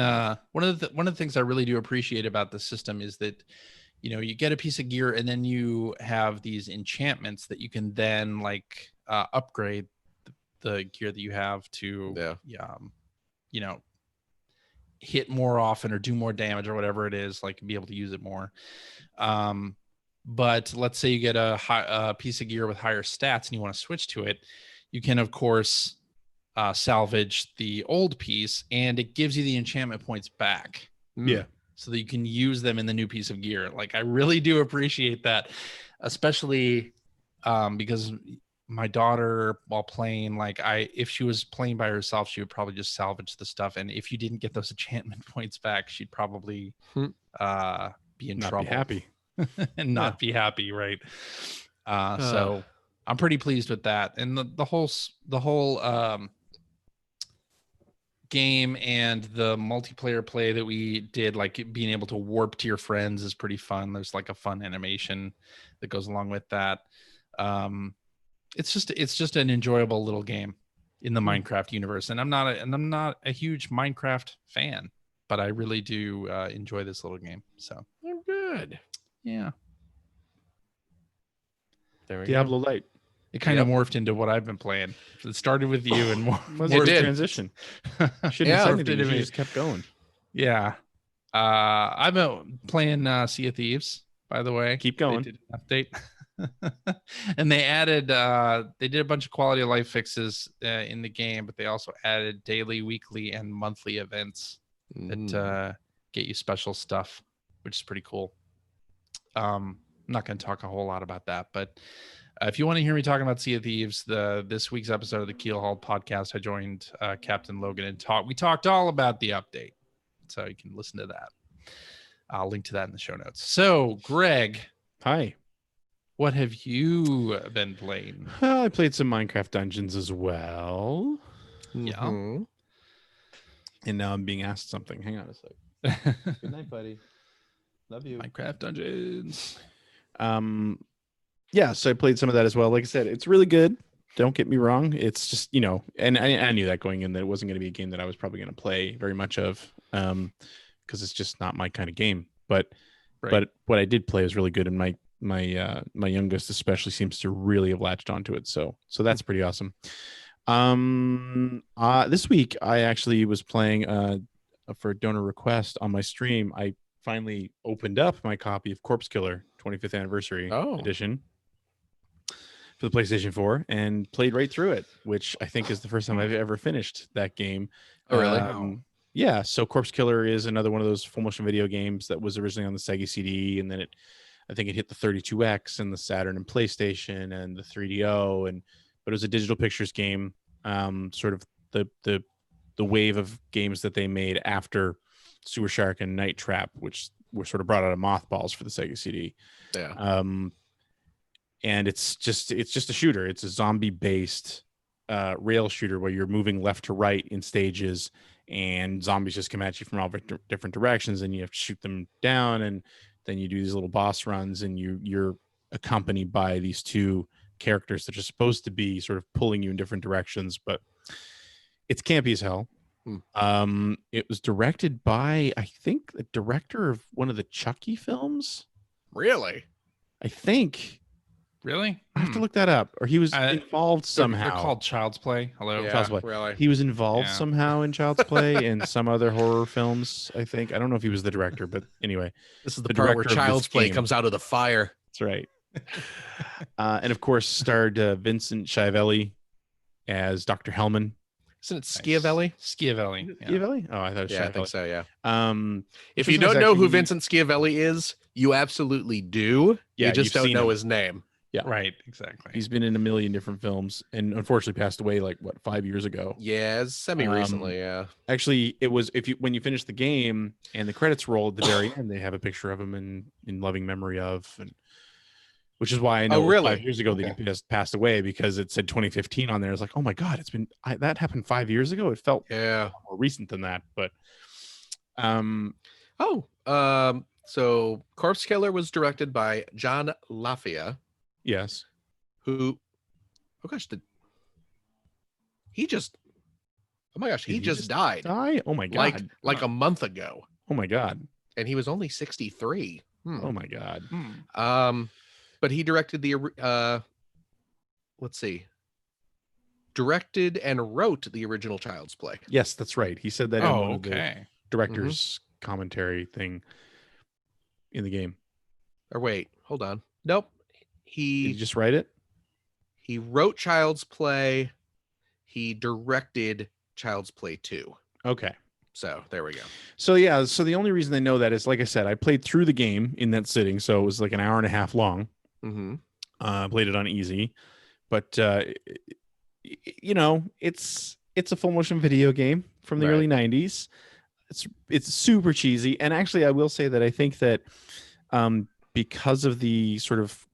one of the things I really do appreciate about the system is that you get a piece of gear and then you have these enchantments that you can then like upgrade the gear that you have to hit more often or do more damage or whatever it is, like be able to use it more. But let's say you get a piece of gear with higher stats and you want to switch to it, you can of course salvage the old piece and it gives you the enchantment points back. Yeah. so that you can use them in the new piece of gear. Like, I really do appreciate that, especially because my daughter, while playing, like, if she was playing by herself, she would probably just salvage the stuff. And if you didn't get those enchantment points back, she'd probably be in Not trouble. be happy. And not be happy, right? So I'm pretty pleased with that. And the whole game and the multiplayer play that we did, like being able to warp to your friends, is pretty fun. There's like a fun animation that goes along with that. It's just an enjoyable little game in the Minecraft universe. And I'm not a huge Minecraft fan, but I really do enjoy this little game. So Good. yeah. There we Diablo go. Light. It kind of morphed into what I've been playing. It started with you and more. Was It a did. transition. Shouldn't have said anything. You me. just kept going. Yeah. I've been playing Sea of Thieves, by the way. Keep going. They did an update. And they did a bunch of quality of life fixes in the game, but they also added daily, weekly, and monthly events that get you special stuff, which is pretty cool. I'm not going to talk a whole lot about that, but if you want to hear me talking about Sea of Thieves, this week's episode of the Keelhauled podcast, I joined Captain Logan and we talked all about the update, so you can listen to that. I'll link to that in the show notes. So, Greg, Hi. what have you been playing? Well, I played some Minecraft Dungeons as well. Yeah. Mhm. And now I'm being asked something. Hang on a sec. Good night, buddy. Love you. Minecraft Dungeons. Yeah, so I played some of that as well. Like I said, it's really good. Don't get me wrong. It's just, and I knew that going in that it wasn't going to be a game that I was probably going to play very much of, because it's just not my kind of game. But what I did play was really good, and my youngest especially seems to really have latched onto it. So that's pretty awesome. This week I actually was playing for donor request on my stream. I finally opened up my copy of Corpse Killer 25th Anniversary Edition for the PlayStation 4 and played right through it, which I think is the first time I've ever finished that game. Oh, really? Yeah. So Corpse Killer is another one of those full motion video games that was originally on the Sega CD, and then I think it hit the 32X and the Saturn and PlayStation and the 3DO, but it was a digital pictures game. Sort of the wave of games that they made after Sewer Shark and Night Trap, which were sort of brought out of mothballs for the Sega CD. Yeah. And it's just a shooter. It's a zombie based rail shooter where you're moving left to right in stages, and zombies just come at you from all different directions, and you have to shoot them down. And then you do these little boss runs, and you're accompanied by these two characters that are supposed to be sort of pulling you in different directions, but it's campy as hell. It was directed by, I think, the director of one of the Chucky films. Really? I think. Really? I have to look that up. Or he was involved somehow. They're called Child's Play. Hello. Yeah, Child's Play. really. He was involved somehow in Child's Play and some other horror films, I think. I don't know if he was the director, but anyway. This is the part where Child's Play game comes out of the fire. That's right. And of course, starred Vincent Schiavelli as Dr. Hellman. Isn't it Schiavelli? Schiavelli. Yeah. Schiavelli? Oh, I thought it was Yeah, I Schiavelli. think so, yeah. If this you was don't know who actually- Vincent Schiavelli is, you absolutely do. Yeah, you just you've don't seen know him. his name. Yeah. Right. Exactly. He's been in a million different films and unfortunately passed away 5 years ago. Yeah, semi-recently, yeah. Actually, it was when you finish the game and the credits roll at the very end, they have a picture of him in loving memory of, and which is why I know really? 5 years ago that he just passed away, because it said 2015 on there. It's like, oh my god, it's been that happened 5 years ago. It felt Yeah. more recent than that, but So Corpse Killer was directed by John Lafia, yes, who, oh my gosh, he just died die. Oh my god, like a month ago, oh my god, and he was only 63. oh my god. But he directed directed and wrote the original Child's Play. Yes, that's right. He said that in one of the okay. director's commentary thing in the game. Or wait, hold on. Nope. Did you just write it? He wrote Child's Play. He directed Child's Play 2. Okay. So there we go. So yeah, so the only reason I know that is, like I said, I played through the game in that sitting, so it was like an hour and a half long. Mm-hmm. Played it on easy, but you know, it's a full motion video game from the Right. early '90s. It's super cheesy, and actually, I will say that I think that because of the sort of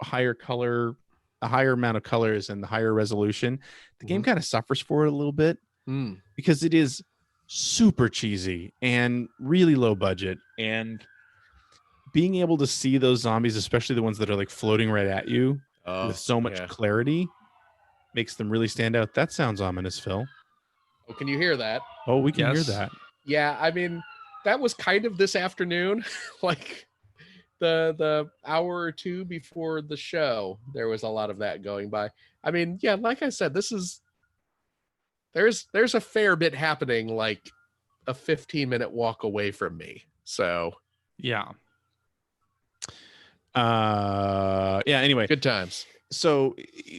higher color, a higher amount of colors and the higher resolution, the game kind of suffers for it a little bit because it is super cheesy and really low budget, and being able to see those zombies, especially the ones that are like floating right at you with so much clarity, makes them really stand out. That sounds ominous, Phil. Oh, can you hear that? Oh, we can hear Yes. that. Yeah, I mean, that was kind of this afternoon, like the hour or two before the show. There was a lot of that going by. I mean, yeah, like I said, there's a fair bit happening, like a 15-minute walk away from me. So Yeah. Anyway, good times. so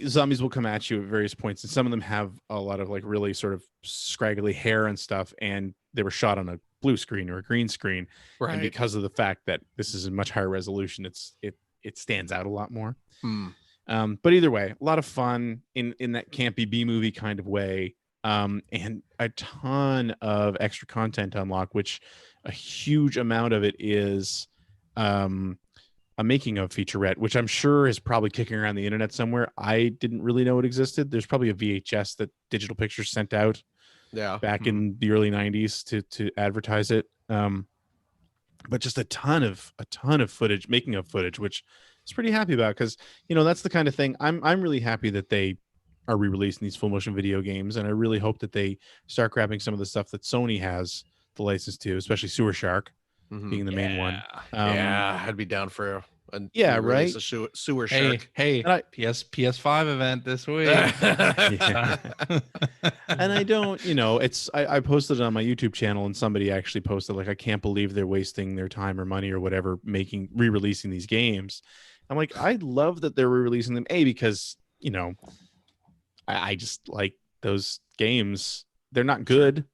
zombies will come at you at various points, and some of them have a lot of like really sort of scraggly hair and stuff, and they were shot on a blue screen or a green screen, and because of the fact that this is a much higher resolution, it stands out a lot more. But either way, a lot of fun in that campy B movie kind of way, and a ton of extra content to unlock, which a huge amount of it is a making of featurette, which I'm sure is probably kicking around the internet somewhere. I didn't really know it existed. There's probably a VHS that Digital Pictures sent out back in the early 90s to advertise it. But just a ton of footage, making of footage, which I was pretty happy about, because that's the kind of thing I'm really happy that they are re-releasing these full motion video games, and I really hope that they start grabbing some of the stuff that Sony has the license to, especially Sewer Shark being the main one. I'd be down for a right? a sewer shark. Hey, PS5 event this week. And I don't, I posted it on my YouTube channel, and somebody actually posted like, I can't believe they're wasting their time or money or whatever re-releasing these games. I'm like, I love that they're re-releasing them, because I just like those games. They're not good,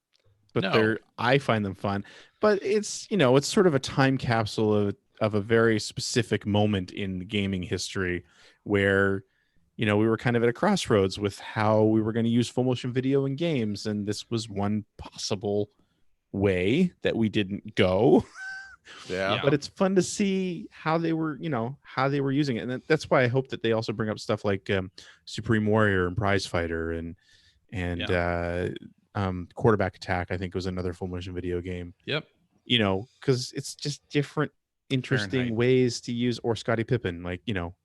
but I find them fun. But it's it's sort of a time capsule of a very specific moment in gaming history where we were kind of at a crossroads with how we were going to use full motion video in games, and this was one possible way that we didn't go. But it's fun to see how they were using it, and that's why I hope that they also bring up stuff like Supreme Warrior and Prize Fighter and Quarterback Attack. I think was another full motion video game. Yep. Because it's just different, interesting ways to use, or Scottie Pippen, like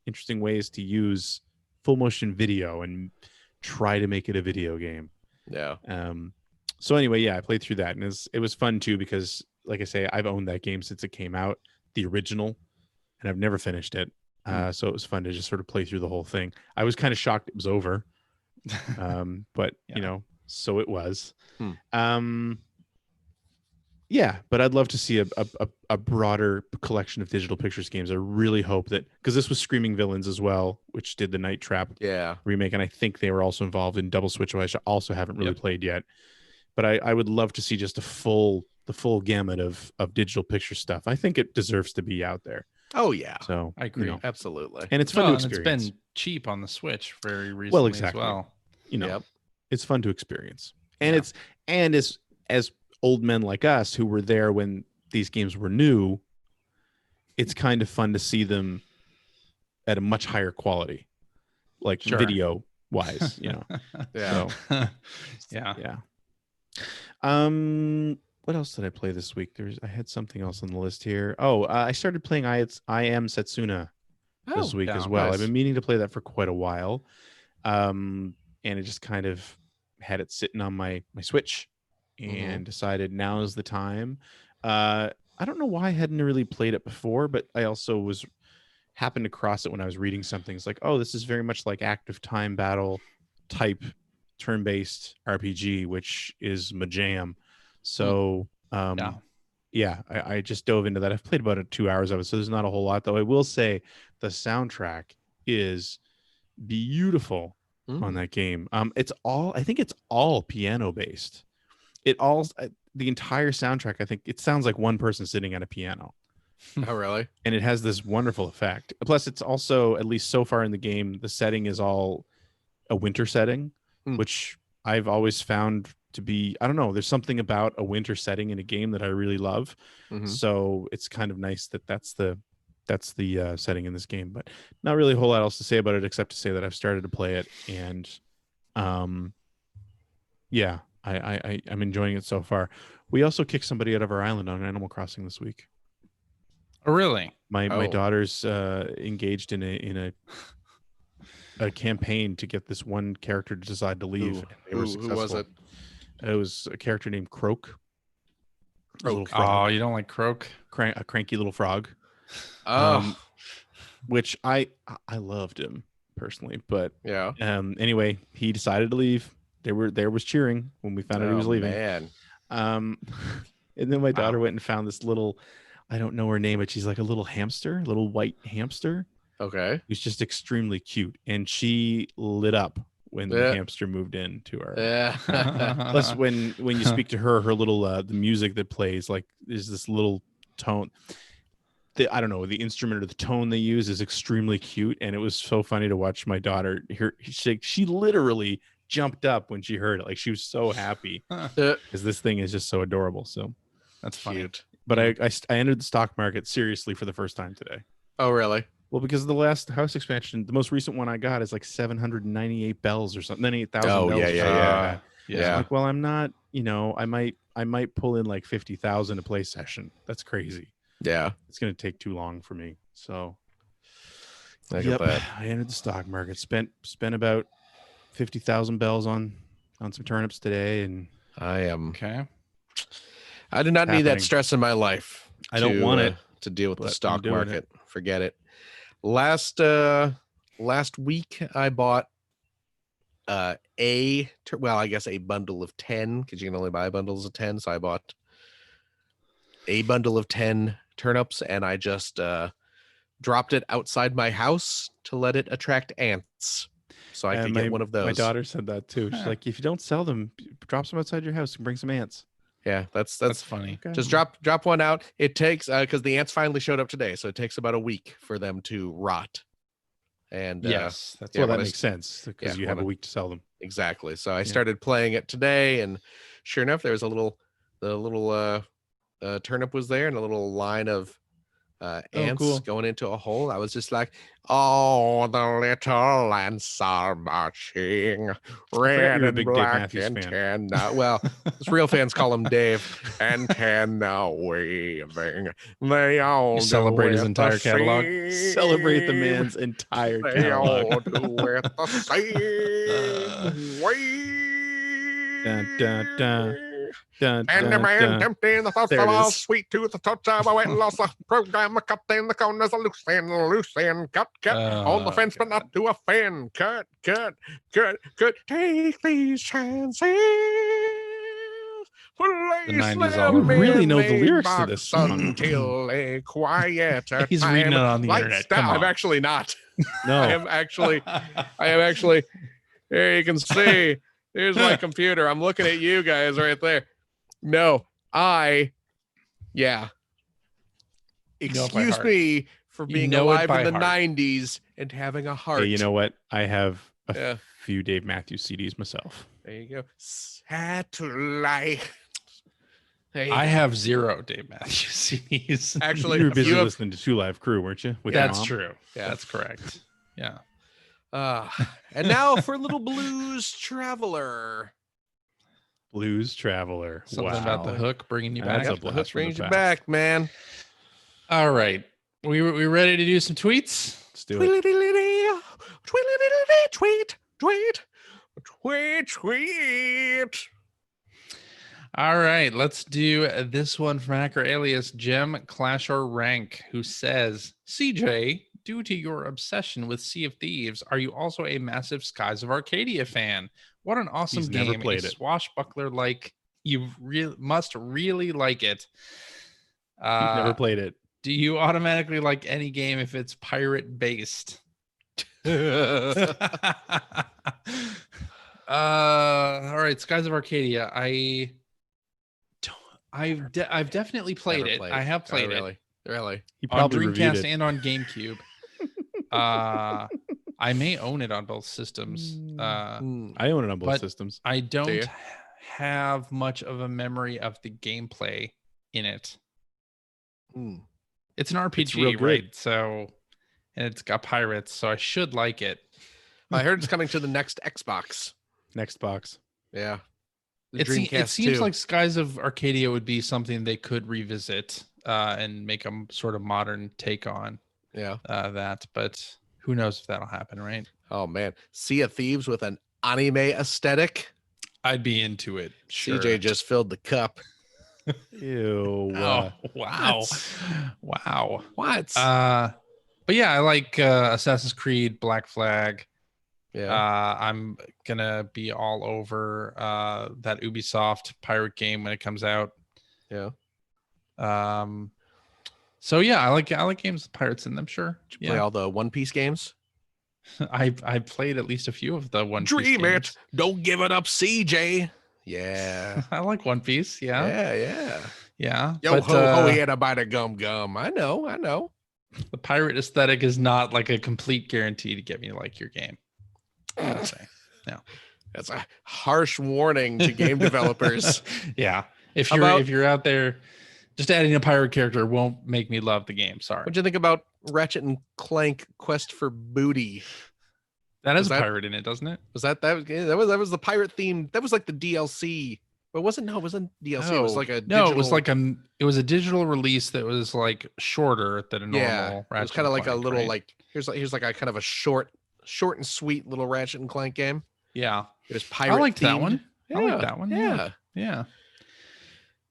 interesting ways to use full motion video and try to make it a video game. So anyway, I played through that, and it was fun too, because like I say, I've owned that game since it came out, the original, and I've never finished it. So it was fun to just sort of play through the whole thing. I was kind of shocked it was over, but so it was. But I'd love to see a broader collection of Digital Pictures games. I really hope that, because this was Screaming Villains as well, which did the Night Trap remake, and I think they were also involved in Double Switch, which I also haven't really played yet. But I would love to see just the full gamut of Digital Picture stuff. I think it deserves to be out there. Oh yeah. So I agree. Absolutely. And it's fun to experience. It's been cheap on the Switch very recently as well. It's fun to experience. And as old men like us who were there when these games were new, it's kind of fun to see them at a much higher quality, like video wise, What else did I play this week? I had something else on the list here. I started playing I Am Setsuna this week as well. Nice. I've been meaning to play that for quite a while, and it just kind of had it sitting on my Switch, and decided now is the time. I don't know why I hadn't really played it before, but I also happened to cross it when I was reading something. It's like, this is very much like active time battle type turn-based RPG, which is my jam. So I just dove into that. I've played about 2 hours of it, so there's not a whole lot, though I will say the soundtrack is beautiful on that game. I think it's all piano based. the entire soundtrack, I think it sounds like one person sitting at a piano, Oh, really? and it has this wonderful effect. Plus, it's also, at least so far in the game, the setting is all a winter setting, Hmm. which I've always found to be, I don't know, there's something about a winter setting in a game that I really love. Mhm. So it's kind of nice that that's the setting in this game. But not really a whole lot else to say about it, except to say that I've started to play it, and yeah, I'm enjoying it so far. We also kicked somebody out of our island on Animal Crossing this week. Oh, really? My Oh. daughter's engaged in a campaign to get this one character to decide to leave. and they were Who was successful. it? It was a character named Croak. A little Croak. Oh, frog, you don't like Croak? a cranky little frog. Oh, Which I loved him personally, but yeah. anyway, he decided to leave. There was cheering when we found out he was leaving. Man. And then my daughter Wow. went and found this little, I don't know her name, but she's like a little hamster, little white hamster, Okay. who's just extremely cute, and she lit up when Yeah. the hamster moved in to her. Yeah. Plus, when you speak to her little the music that plays, like, there's this little tone. I don't know, the instrument or the tone they use is extremely cute, and it was so funny to watch my daughter hear. She literally jumped up when she heard it, like she was so happy because this thing is just so adorable. So, That's funny. Cute. but I entered the stock market seriously for the first time today. Oh, really? Well, because the last house expansion, the most recent one I got is like 798 bells or something, 98,000 Oh, bells. yeah, or yeah, something like yeah. that. Yeah. So I'm like, well, I'm not, I might pull in like 50,000 a play session. That's crazy. Yeah. It's going to take too long for me. So, I get that. I entered the stock market, spent about 50,000 bells on some turnips today, and I am. Okay. I do not need that happening. stress in my life. I don't want it, to deal with the but I'm stock doing it. market. Forget it. Last week I bought I guess a bundle of 10, because you can only buy bundles of 10. So I bought a bundle of 10 turnips, and I just dropped it outside my house to let it attract ants, so I And could get one of those. My daughter said that too. She's Huh. like, if you don't sell them, drop some outside your house and bring some ants. Yeah, that's That's funny. Okay. just drop one out. It takes because the ants finally showed up today, so it takes about a week for them to rot. And Yes. That's yeah, Well, when that I makes sense because yeah, you have a when I- week to sell them. exactly. So I Yeah. started playing it today, and sure enough, there was the little turnip was there, and a little line of ants cool. going into a hole. I was just like, oh, the little ants are marching, red you're a and big Dave black Matthews and fan. tan. Well, his real fans call him Dave, and tan waving. They all You do celebrate his with entire the catalog? Celebrate the same- man's entire They all catalog. do with the same way. Dun, dun, dun. Dun, And the dun, man dun. tempting the thoughts There of it all is. sweet to the touch of a wet loss of program, a cut in the corners, a loose end, cut, on the fence, but not to offend. Cut. Take these chances. The 90s all over. You really know the lyrics to this song. Until a quieter He's reading it on the Lights internet. down. Come I'm on. actually not. No, I am actually. Here you can see. Here's my computer. I'm looking at you guys right there. No, yeah. You know it by Excuse heart. me for You being know it alive by in the heart. 90s and having a heart. hey, you know what? I have a Yeah. few Dave Matthews CDs myself. There you go. Satellite. There you I go. have 0 Dave Matthews CDs. Actually, you were a busy few of- listening to Two Live Crew, weren't you? With your That's mom? true. Yeah. That's correct. Yeah. And now for Little Blues Traveler. Blues Traveler. Something wow. about the hook bringing you That's back. a The blast hook from the brings you past. back, man. All right. We ready to do some tweets? Let's do it. Tweet. All right, let's do this one from hacker alias Gem Clash or Rank, who says, CJ, due to your obsession with Sea of Thieves, are you also a massive Skies of Arcadia fan? What an awesome He's game. never played a it. swashbuckler like you must really like it. He's never played it. Do you automatically like any game if it's pirate based? All right, Skies of Arcadia. I I've definitely played Never it. I have played it really, really. He on probably reviewed Dreamcast it. and on GameCube. I may own it on both systems. Hmm. I own it on both But systems. I don't you? have much of a memory of the gameplay in it. Hmm. It's an RPG, real good. right? So, and it's got pirates, so I should like it. I heard it's coming to the next Xbox. Next box. Yeah. The It Dreamcast seems too. like Skies of Arcadia would be something they could revisit and make a sort of modern take on Yeah. that, but who knows if that'll happen, right? Oh man. Sea of Thieves with an anime aesthetic. I'd be into it. Sure. CJ just filled the cup. Ew. Oh, wow. what? Wow. What? But yeah, I like Assassin's Creed, Black Flag. yeah. I'm gonna be all over that Ubisoft pirate game when it comes out. Yeah. So yeah, I like games with pirates in them. Sure. Did you play Yeah. all the One Piece games? I played at least a few of the One Piece Dream it. games. Don't give it up, CJ. Yeah. I like One Piece. Yeah. Yeah. Yeah. Yo but, ho ho, he had a bite of gum. I know. the pirate aesthetic is not like a complete guarantee to get me to like your game. I gotta say. That's a harsh warning to game developers. Yeah. If About- you're out there, just adding a pirate character won't make me love the game. Sorry. What'd you think about Ratchet and Clank Quest for Booty? That is was a that- pirate in it, doesn't it? Was that was the pirate theme? That was like the DLC. But it wasn't DLC. It was like a no. It was digital- like a digital release that was like shorter than a normal. yeah. It was Ratchet kind of and like a Clank, little right? like here's like a kind of a short and sweet little Ratchet and Clank game. Yeah. It is pirate. I liked that themed. one. Yeah, I like that one. Yeah. Yeah.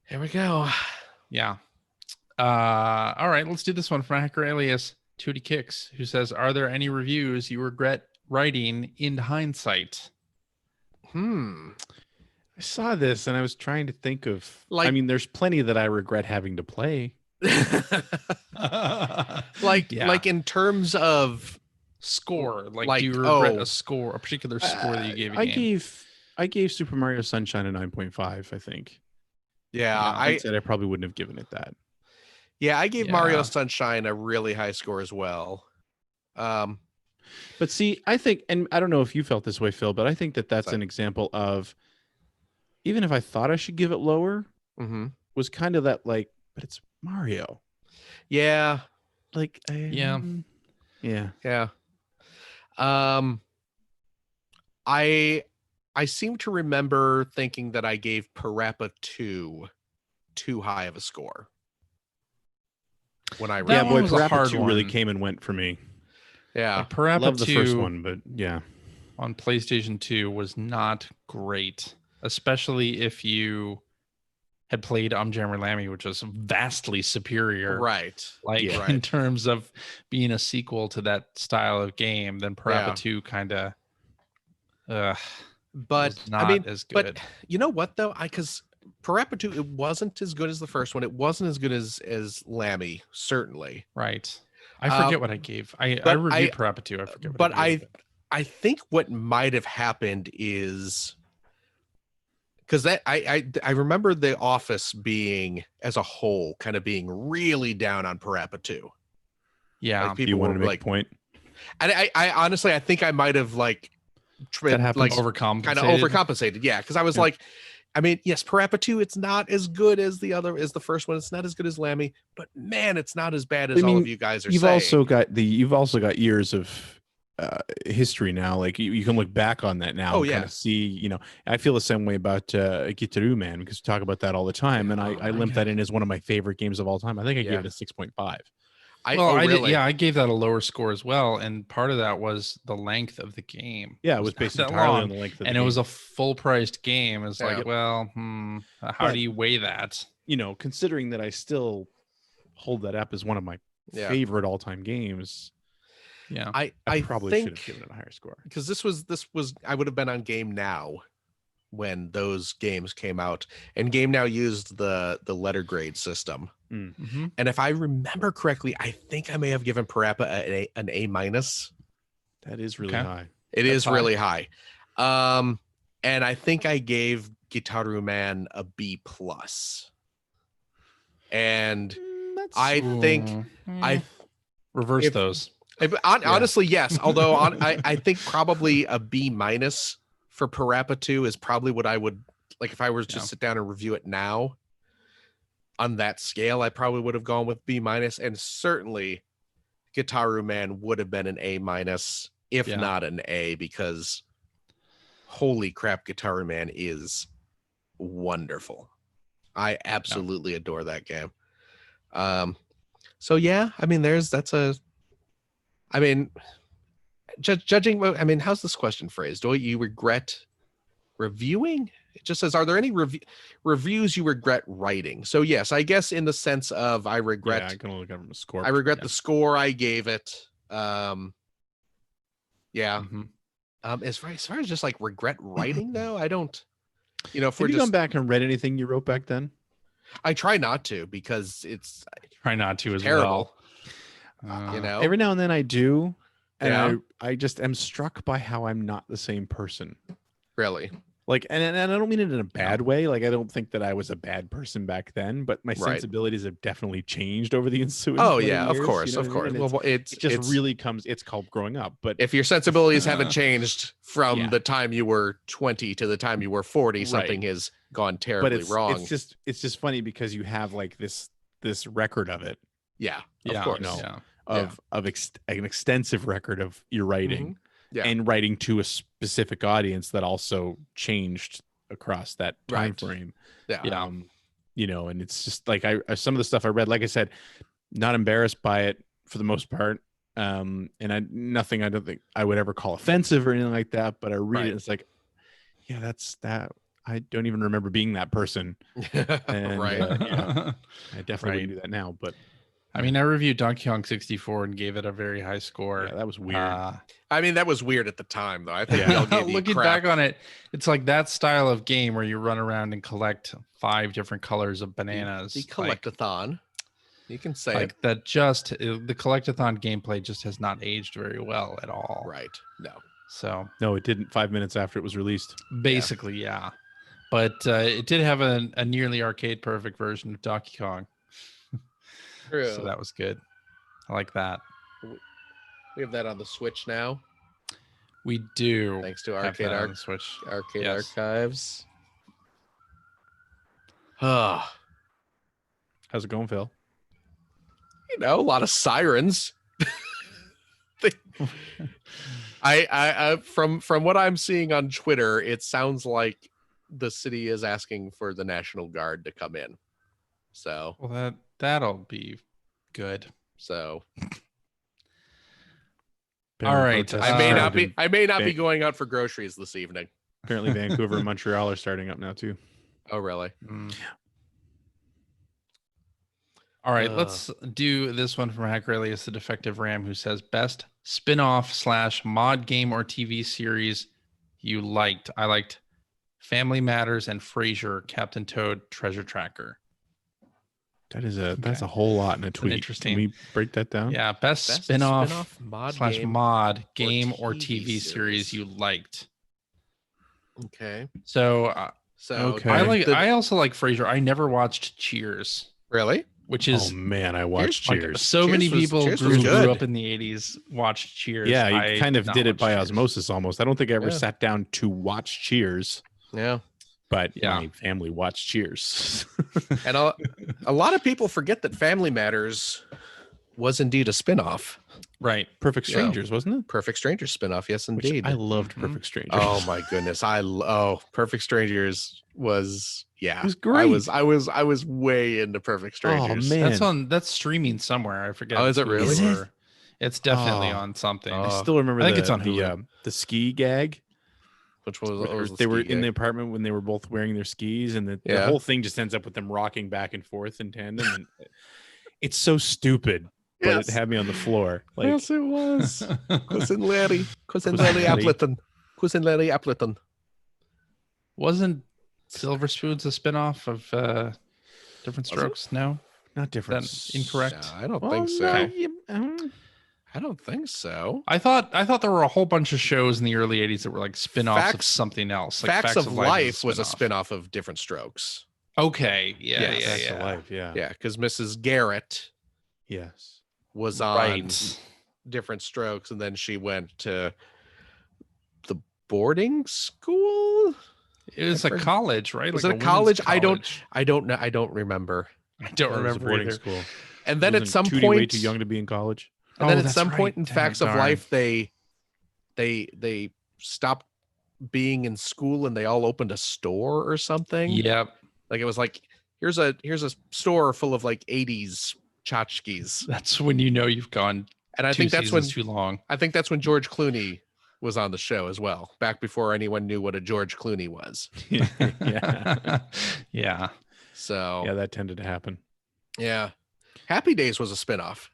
Here we go. Yeah. All right, let's do this one from Hacker Alias Tootie Kicks, who says, "Are there any reviews you regret writing in hindsight?" I saw this and I was trying to think of. I Like- mean, there's plenty that I regret having to play. like Yeah. like in terms of Score, like, Like, do you regret oh. a particular score that you gave a I game? I gave Super Mario Sunshine a 9.5. I think. yeah, I said I probably wouldn't have given it that. I gave Mario Yeah. Sunshine a really high score as well. But see, I think, and I don't know if you felt this way, Phil, but I think that that's Sorry. an example of, even if I thought I should give it lower, mhm. was kind of that like, but it's Mario. Yeah, Like, Yeah. yeah. yeah. I seem to remember thinking that I gave Parappa 2 too high of a score when I That Yeah, read one boy, was a Parappa hard 2 really one. came and went for me. yeah. Parappa Love the 2 first one, but yeah. on PlayStation 2 was not great, especially if you had played Jammer Lammy, which was vastly superior. Right. Like Yeah. in terms of being a sequel to that style of game, then Parappa Yeah. 2 kind of But was not I mean, as but good. you know what though? Because Parappa 2, it wasn't as good as the first one. It wasn't as good as Lammy, certainly. Right. I forget what I gave. I but reviewed Parappa 2. I forget what But I gave it. I think what might have happened is because that I remember The Office being as a whole kind of being really down on Parappa 2. Yeah. Like, people You wanted were to make like, a point? and I honestly I think I might have like That happens. like overcompensated. kind of overcompensated. Yeah, because I was Yeah. like, I mean, yes, Parappa 2, it's not as good as the first one. It's not as good as Lammy, but man, it's not as bad as I all mean, of you guys are You've saying. also got years of history now. Like you can look back on that now. Oh, and yeah. kind of see. I feel the same way about Gitaru Man, because we talk about that all the time, and I Oh, limp yeah. that in as one of my favorite games of all time. I think I Yeah. gave it a 6.5. I really? did. Yeah, I gave that a lower score as well, and part of that was the length of the game. Yeah, it was not based that entirely long, on the length of and the it was game. a full-priced game. It's Yeah. like, well, how But- do you weigh that? Considering that I still hold that up as one of my Yeah. favorite all-time games, Yeah, I I probably should have think given it a higher score. because this was I would have been on Game Now when those games came out, and Game Now used the letter grade system. Mhm. And if I remember correctly, I think I may have given Parappa an A minus. That is really Okay. high. It That's is high. really high. And I think I gave Gitaru Man a B plus. And That's I think I reverse if- those. honestly, yes. Although I think probably a B- for Parappa 2 is probably what I would like if I were to Yeah. sit down and review it now. On that scale, I probably would have gone with B-, and certainly Gitaru Man would have been an A-, if Yeah. not an A, because holy crap, Gitaru Man is wonderful. I absolutely adore that game. So yeah, I mean, judging, I mean, how's this question phrased? Do you regret reviewing? It just says, are there any reviews you regret writing? So yes, I guess in the sense of I regret. Yeah, I can only give them a score. I regret Yeah. the score I gave it. Yeah. Mhm. As far as just like regret writing though, I don't. If Have we're you just, gone back and read anything you wrote back then? I try not to because it's Try not to as terrible. well. You know, Every now and then I do, and Yeah. I just am struck by how I'm not the same person. really. Like, and I don't mean it in a bad way. Like, I don't think that I was a bad person back then, but my Right. sensibilities have definitely changed over the ensuing. Oh 20 yeah, of years, course, you know of what I mean? course. And Well, it just really comes. It's called growing up. But if your sensibilities haven't changed from Yeah. the time you were 20 to the time you were 40, something has gone terribly wrong. it's just funny because you have like this record of it, yeah, Yeah, of course. no. yeah. an extensive record of your writing Yeah. and writing to a specific audience that also changed across that time Right. frame. Yeah. Yeah. And it's just like some of the stuff I read, like I said, not embarrassed by it for the most part. And I don't think I would ever call offensive or anything like that, but I read Right. it and it's like, yeah, that's that. I don't even remember being that person. And, right. yeah. I definitely Right. wouldn't do that now, but I mean, I reviewed Donkey Kong 64 and gave it a very high score. yeah, that was weird. I mean, that was weird at the time, though. I think Yeah. we all gave you Looking crap. back on it, it's like that style of game where you run around and collect 5 different colors of bananas. The Like- collectathon. You can say like that the collectathon gameplay just has not aged very well at all. it. Right. No. So No, it didn't 5 minutes after it was released. basically, yeah. But it did have a nearly arcade perfect version of Donkey Kong. True. So that was good. I like that. We have that on the Switch now, We do thanks to have Arcade that on the Switch. Arcade Yes. Archives. Ah, How's it going, Phil? a lot of sirens. I from what I'm seeing on Twitter, it sounds like the city is asking for the National Guard to come in. So Well, that'll be good. All right, Protests I I may Uh, not started be I may not be Ba- going out for groceries this evening. Apparently, Vancouver and Montreal are starting up now too. Oh really? Mm. All right, Ugh. let's do this one from Hacker Alias, the Defective Ram, who says best spin-off / mod game or TV series you liked. I liked Family Matters and Frasier, Captain Toad, Treasure Tracker. That's a whole lot in a tweet. interesting- Can we break that down? Yeah, best, Best spin-off mod / game. mod game or TV TV series series. you liked. Okay. So So Okay. I also like Frasier. I never watched Cheers, really? which is Oh man, I watched like, Cheers. so many Cheers was- people Cheers who was grew good. up in the 80s watched Cheers. Yeah, I you kind of not did it watch by Cheers. osmosis almost. I don't think I ever Yeah. sat down to watch Cheers, Yeah. but Yeah. my family watched Cheers. And a lot of people forget that Family Matters was indeed a spin-off. Right. Perfect Yeah. Strangers, wasn't it? Perfect Strangers spin-off, yes Which indeed. I loved Mhm. Perfect Strangers. Oh my goodness. Perfect Strangers was It was I great. was way into Perfect Strangers. man. That's streaming somewhere. I forget. Oh, is it Hulu really? Is it? or- It's definitely Oh. on something. Oh. I still remember. I think it's on the ski gag. Which was, what was the They were ski in the gag? apartment when they were both wearing their skis, and the Yeah. whole thing just ends up with them rocking back and forth in tandem. And it's so stupid, but Yes. it had me on the floor. Like, Yes, it was. Cousin Larry. Cousin Cousin Larry Larry. Appleton. Cousin Larry Appleton. Wasn't Silver Spoons a spinoff of Different Strokes? No, not different. that incorrect? No, I don't Well, think so. no, I don't think so. I thought there were a whole bunch of shows in the early 80s that were like spin-offs of Facts- something else. Like Facts of Life was a spin-off. spin-off of Different Strokes. Okay. Yeah. Yes. Yeah. Facts Yeah. of Life. Yeah. Yeah, because Mrs. Garrett Yes. was on Right. Different Strokes, and then she went to the boarding school. It was a forget- college, right? Was Like it a women's college? I don't college. know. I don't remember. I don't Thought it was a remember boarding either. school. And then at Wasn't some Tootie point, way too young to be in college. and then Oh, at that's some point right. in Damn, Facts of darn. Life, they stopped being in school and they all opened a store or something. Yep. Like it was like here's a store full of like 80s tchotchkes. That's when you know you've gone And I two think that's when seasons too long. George Clooney was on the show as well, back before anyone knew what a George Clooney was. Yeah. Yeah. So Yeah, that tended to happen. yeah. Happy Days was a spinoff.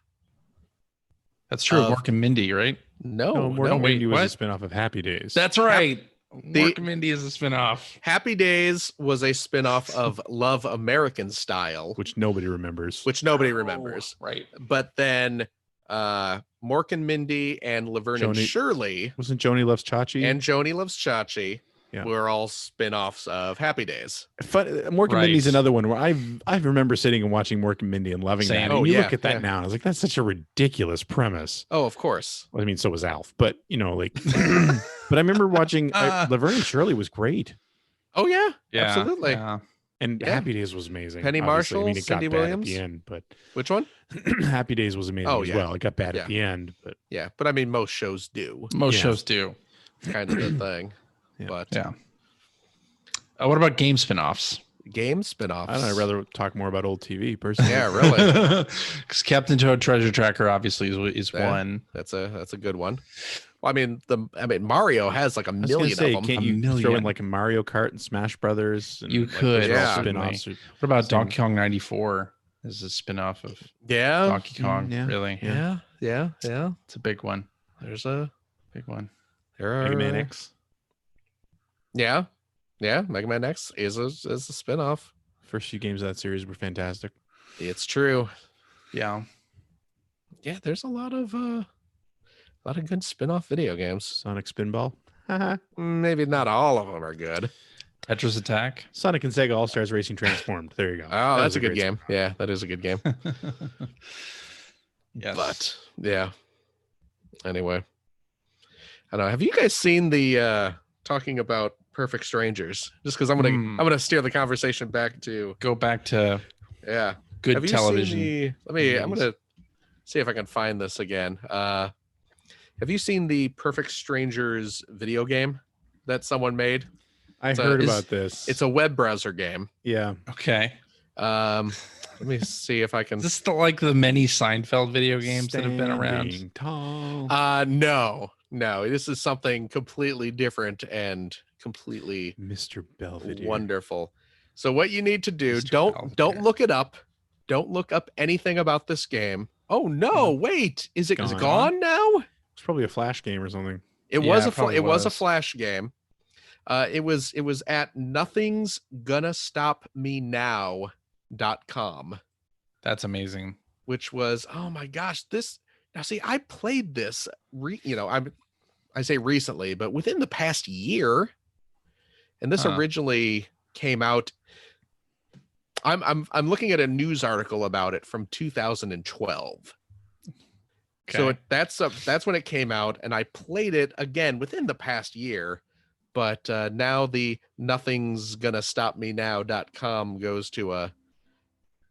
That's true. Of- Mork and Mindy, right? No, No, Mork and wait, Mindy was what? a spinoff of Happy Days. That's right. the- Mork and Mindy is a spinoff. Happy Days was a spinoff of Love American Style, which nobody remembers. which nobody remembers. Oh, right. But then Mork and Mindy and Laverne and Joni- Shirley Wasn't Joni Loves Chachi? and Joni Loves Chachi Yeah. were all spin-offs of Happy Days. Mork and Right. Mindy's another one where I remember sitting and watching Mork and Mindy and loving Same. that. Oh, And you yeah, look at that yeah. now, and I was like, that's such a ridiculous premise. Oh, of course. Well, I mean, so was Alf, but you know, like, but I remember watching Laverne and Shirley was great, Oh yeah, Yeah. absolutely. Yeah. and Yeah. Happy Days was amazing. Penny obviously. Marshall, I mean, it Cindy got bad Williams? at the end, but Which one? Happy Days was amazing Oh, as yeah. well. It got bad Yeah. at the end, but Yeah, but I mean, most shows do Most Yeah. shows do. kind of the thing. Yeah. But Yeah. What about game spinoffs? game spin-offs. I don't know. I'd rather talk more about old TV personally. Yeah, really. Because Captain Toad Treasure Tracker obviously is Yeah. one. That's a good one. Well, I mean, Mario has like a I was gonna million say, of them. can't A you throw in million. like a Mario Kart and Smash Brothers? And You like, those could, are all yeah. spin-offs. or- What about Same. Donkey Kong 94? Is a spinoff of Yeah, Donkey Kong. yeah. Really? yeah. It's a big one. There's a Big one. there are Mega Man X. Yeah, Mega Man X is a spinoff. First few games of that series were fantastic. It's true. Yeah. Yeah, there's a lot of good spin-off video games. Sonic Spinball. Maybe not all of them are good. Tetris Attack. Sonic and Sega All Stars Racing Transformed. There you go. Oh, That that's was a good great game. Yeah, that is a good game. Yes. But yeah. Anyway, I don't know. Have you guys seen the talking about Perfect Strangers? Just because I'm gonna steer the conversation back to Go back to yeah. good Have you television. seen I'm movies. gonna see if I can find this again. Have you seen the Perfect Strangers video game that someone made? I So heard is- about this. It's a web browser game. yeah. Okay. Let me see if I can. Is this like the many Seinfeld video games that have been around? Standing Tall. No. This is something completely different and completely Mr. Belvedere. wonderful. So what you need to do, Mr. don't Belvedere. look it up. Don't look up anything about this game. Oh no, wait. Is it Gone. gone now? It's probably a flash game or something. It Yeah, was it probably it was a was. flash game. It was at nothing's gonna stop me now.com, That's amazing. which was, oh my gosh, this now see, I played this I say recently, but within the past year. And this Huh. originally came out. I'm looking at a news article about it from 2012. So Okay. that's when it came out, and I played it again within the past year. But now the nothing's gonna stop me now.com goes to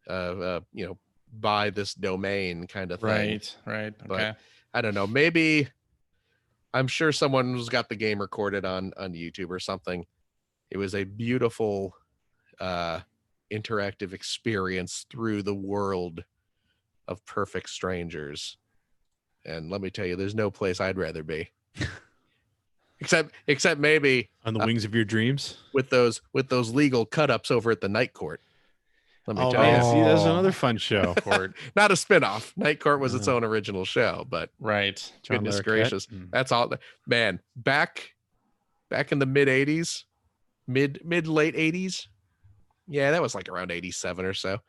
buy this domain kind of thing. Right. But- Okay. I don't know. Maybe I'm sure someone's got the game recorded on YouTube or something. It was a beautiful interactive experience through the world of Perfect Strangers. And let me tell you, there's no place I'd rather be. except maybe On the wings of your dreams. with those legal cut-ups over at the Night Court. Let me Oh, tell yeah. you. See, that's Oh. another fun show. Court. Not a spin-off. Night Court was its Uh-huh. own original show, but Right. John Goodness Larroquette. gracious. Mm. that's all. Man, back in the mid 80s, mid late 80s. Yeah, that was like around 87 or so.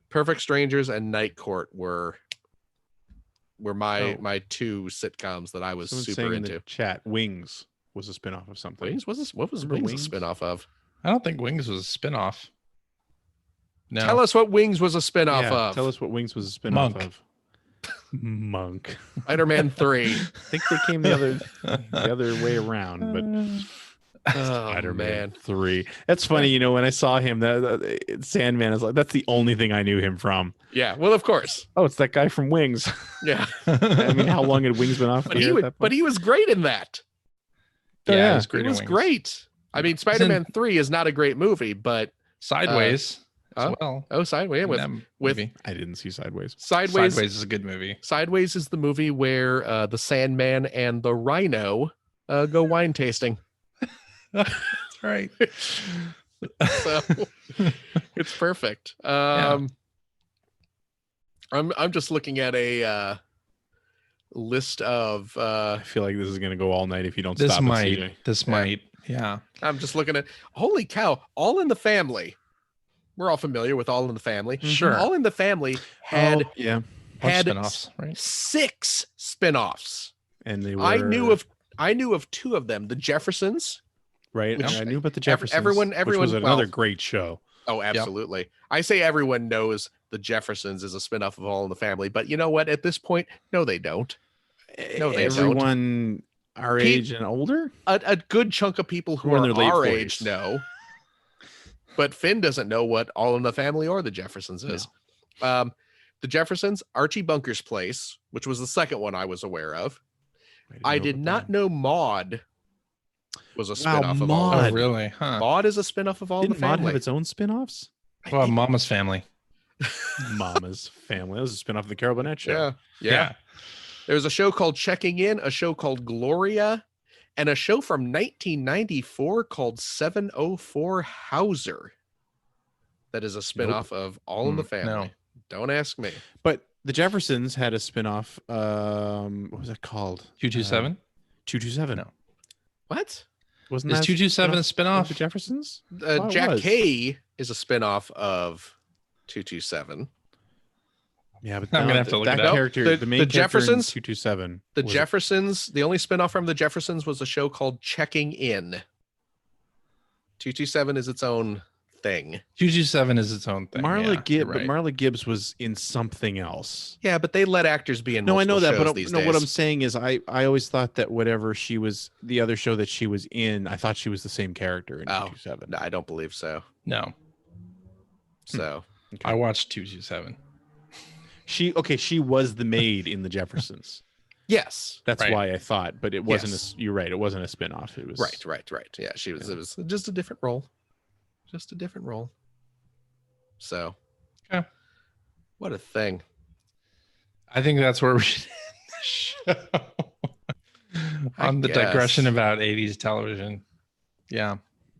Perfect Strangers and Night Court were my Oh. my two sitcoms that I was Someone's super saying in into. the chat, Wings was a spinoff of something. Wings? What was Remember Wings a Wings? spinoff of? I don't think Wings was a spinoff. No. Tell us what Wings was a spinoff Yeah, of. tell us what Wings was a spinoff Monk. of. Monk. Spider-Man 3. I think they came the other way around, but Oh, Spider-Man man. 3. That's funny, you know, when I saw him, that Sandman is like, that's the only thing I knew him from. Yeah, well, of course. Oh, it's that guy from Wings. Yeah. I mean, how long had Wings been off? But he was great in that. Oh, yeah. he's great He in was Wings. great. I mean, Spider-Man 3 is not a great movie, but Sideways as well. Sideways. In that with movie. I didn't see Sideways. Sideways. Sideways is a good movie. Sideways is the movie where the Sandman and the Rhino go wine tasting. That's right. So it's perfect. I'm just looking at a list of I feel like this is going to go all night if you don't This stop might. it, CJ. This might. Yeah. I'm just looking at holy cow, All in the Family. We're all familiar with All in the Family. Sure. All in the Family had Oh, yeah. Bunch had spinoffs, right? 6 spin-offs. And they were I knew of 2 of them. The Jeffersons. right. which I knew about the Jeffersons. everyone- which was well- another great show. Oh, absolutely. I say everyone knows the Jeffersons is a spin-off of All in the Family, but you know what? At this point, no, they don't. No, they don't. Everyone our Pete- age and older. A good chunk of people who Who are in are their late our 40s. age know. But Finn doesn't know what All in the Family or the Jeffersons is. The Jeffersons, Archie Bunker's Place, which was the second one I was aware of. I did not know Maude was a Wow, spin-off of All in Maude. the Oh, really? Huh. Maude is a spin-off of All in the Didn't Maude Family. have its own spin-offs? Well, Mama's Family. Mama's Family. That was a spin-off of the Carol Burnett show. Yeah. There's a show called Checking In, a show called Gloria, and a show from 1994 called 704 Hauser. That is a spin-off of All in the Family. no. Don't ask me. But the Jeffersons had a spin-off. What was that called? 227. 227. No. What? Wasn't Is that 227 a of spinoff? the Jeffersons? Oh, it Jack was. K is a spin-off of 227. Yeah, but I'm gonna no, have to look that it up. character, the main The character in Jeffersons- 227. The was- Jeffersons, the only spin-off from the Jeffersons was a show called Checking In. 227 is its own thing. 227 is its own thing. Marla yeah, Gibbs, you're but right. Marla Gibbs was in something else. Yeah, but they let actors be in No, I know multiple that, shows but these no, what days. I'm saying is, I always thought that whatever she was, the other show that she was in, I thought she was the same character in Oh, 227. No, I don't believe so. No, So I watched 227. She was the maid in the Jeffersons. yes. That's Right. why I thought, but it wasn't. Yes. You're right. It wasn't a spinoff. It was Right. Yeah, she was. It was just a different role. Just a different role. So, Okay. what a thing. I think that's where we should end the show. On the digression guess. about 80s television. Yeah.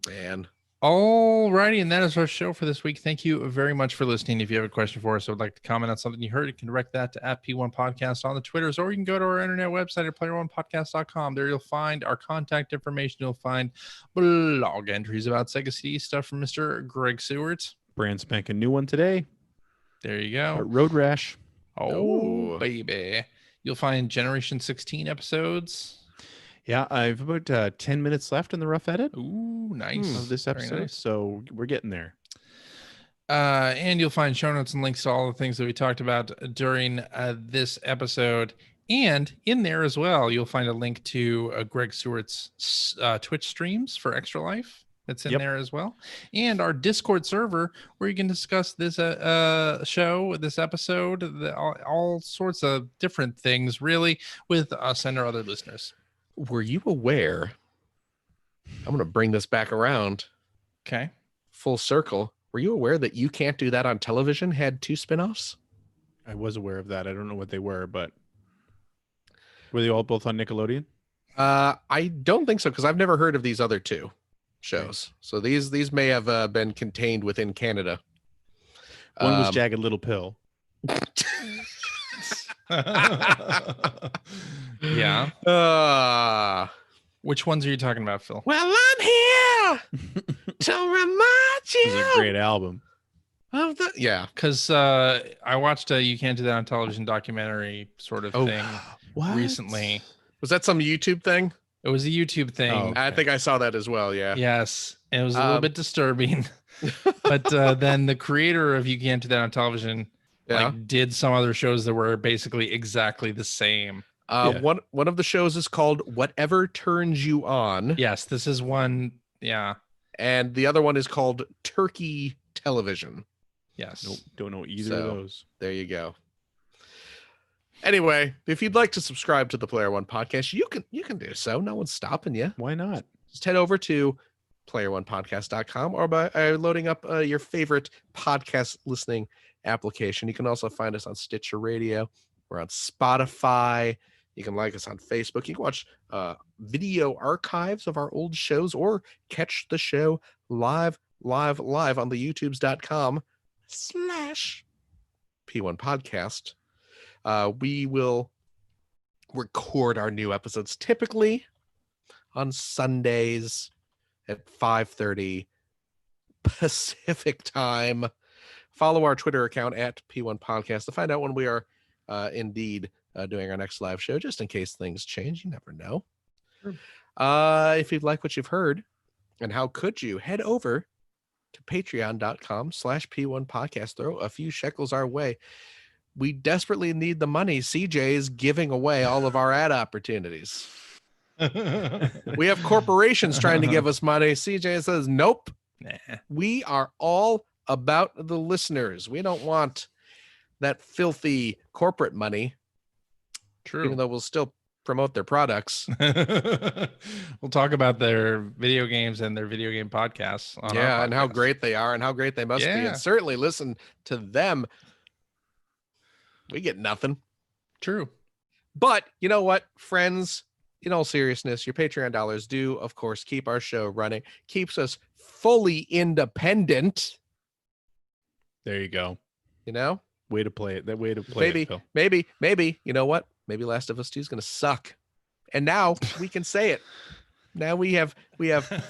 Man. Alrighty, and that is our show for this week. Thank you very much for listening. If you have a question for us or would like to comment on something you heard, you can direct that to @P1 Podcast on the Twitters, or you can go to our internet website at player1podcast.com. There you'll find our contact information. You'll find blog entries about Sega CD stuff from Mr. Greg Seward. brand spanking new one today. There you go. Road Rash. Oh, Oh. baby. You'll find Generation 16 episodes. Yeah, I've about 10 minutes left in the rough edit Ooh, nice. of this Very episode, nice. so we're getting there. And you'll find show notes and links to all the things that we talked about during this episode. And in there as well, you'll find a link to Greg Stewart's Twitch streams for Extra Life. That's in Yep. there as well. And our Discord server where you can discuss this show, this episode, all sorts of different things, really, with us and our other listeners. Were you aware? I'm going to bring this back around Okay. full circle. Were you aware that You Can't Do That on Television had 2 spinoffs? I was aware of that. I don't know what they were, but were they all both on Nickelodeon? I don't think so because I've never heard of these other 2 shows. So these may have been contained within Canada. One was Jagged Little Pill. Yeah. Which ones are you talking about, Phil? Well, I'm here to remind It was a you great album. of the Because I watched a You Can't Do That on Television documentary sort of thing What? recently. Was that some YouTube thing? It was a YouTube thing. Oh. I think I saw that as well. Yeah. Yes, it was a little bit disturbing. But then the creator of You Can't Do That on Television like did some other shows that were basically exactly the same. One of the shows is called Whatever Turns You On. Yes, this is one. Yeah. And the other one is called Turkey Television. Yes. Nope, don't know either of those. There you go. Anyway, if you'd like to subscribe to the Player One podcast, you can do so. No one's stopping you. Why not? Just head over to playeronepodcast.com or by loading up your favorite podcast listening application. You can also find us on Stitcher Radio. We're on Spotify. You can like us on Facebook. You can watch video archives of our old shows or catch the show live on the youtubes.com/P1 podcast. We will record our new episodes typically on Sundays at 5:30 Pacific time. Follow our Twitter account at P1 Podcast to find out when we are indeed doing our next live show, just in case things change. You never know. Sure. If you've liked what you've heard, and how could you, head over to patreon.com/P1 Podcast. Throw a few shekels our way. We desperately need the money. CJ is giving away all of our ad opportunities. We have corporations trying to give us money. CJ says, nope. Nah. We are all about the listeners. We don't want that filthy corporate money. True. Even though we'll still promote their products. We'll talk about their video games and their video game podcasts. Yeah, and how great they are and how great they must be. And certainly listen to them. We get nothing. True. But you know what, friends? In all seriousness, your Patreon dollars do, of course, keep our show running, keeps us fully independent. There you go. You know? Way to play it. That way to play it, Phil. Maybe, you know what? Maybe Last of Us 2 is going to suck. And now we can say it. Now we have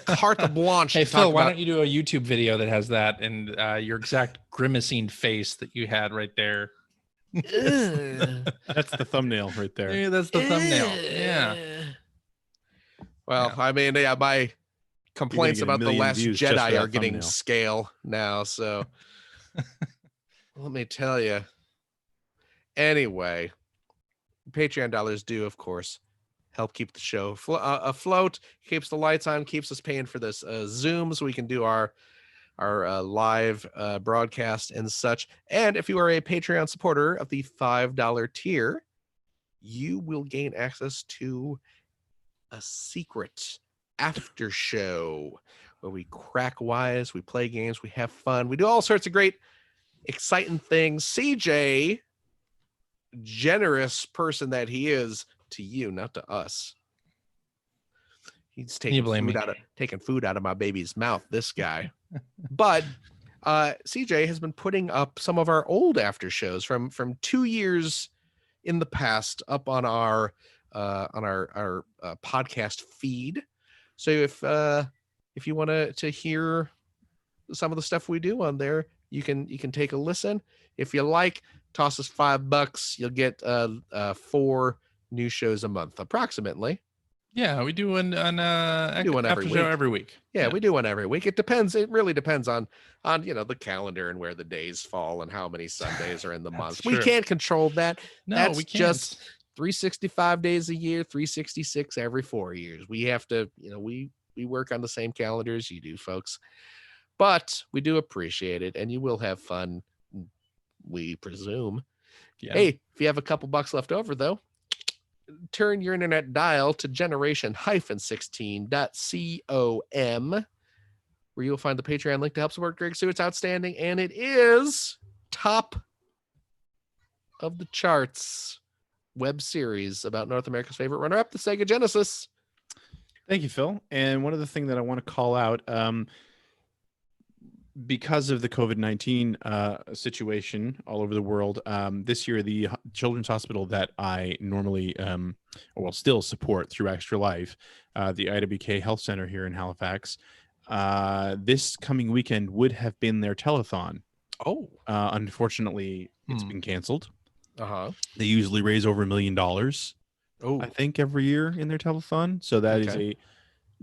carte blanche. Hey, Phil, why don't you do a YouTube video that has that and your exact grimacing face that you had right there? That's the thumbnail right there. Yeah, that's the thumbnail. Yeah. Well, I mean, yeah, my complaints about The Last Jedi are getting thumbnail. scale now, so let me tell you. Anyway, Patreon dollars do, of course, help keep the show afloat, keeps the lights on, keeps us paying for this Zoom so we can do our live broadcast and such. And if you are a Patreon supporter of the $5 tier, you will gain access to a secret after show where we crack wise, we play games, we have fun, we do all sorts of great, exciting things. CJ, generous person that he is to you, not to us. He's taking food out of my baby's mouth, this guy. But CJ has been putting up some of our old after shows from 2 years in the past up on our podcast feed. So if you want to hear some of the stuff we do on there, you can take a listen. If you like, toss us $5. You'll get 4 new shows a month, approximately. Yeah, we do one every show every week. Yeah, we do one every week. It depends. It really depends on the calendar and where the days fall and how many Sundays are in the month. We can't control that. No, That's we can't. just 365 days a year, 366 every 4 years. We have to, we work on the same calendar as you do, folks. But we do appreciate it, and you will have fun, we presume. Yeah. Hey, if you have a couple bucks left over, though, turn your internet dial to generation-16.com, where you'll find the Patreon link to help support Greg Stewart's outstanding, and it is top of the charts web series about North America's favorite runner-up, the Sega Genesis. Thank you, Phil. And one other thing that I want to call out, because of the COVID-19 situation all over the world, this year, the Children's Hospital that I normally, still support through Extra Life, the IWK Health Center here in Halifax, this coming weekend would have been their telethon. Oh. Unfortunately, it's been canceled. Uh-huh. They usually raise over $1 million Oh, I think, every year in their telethon. So that is Okay. a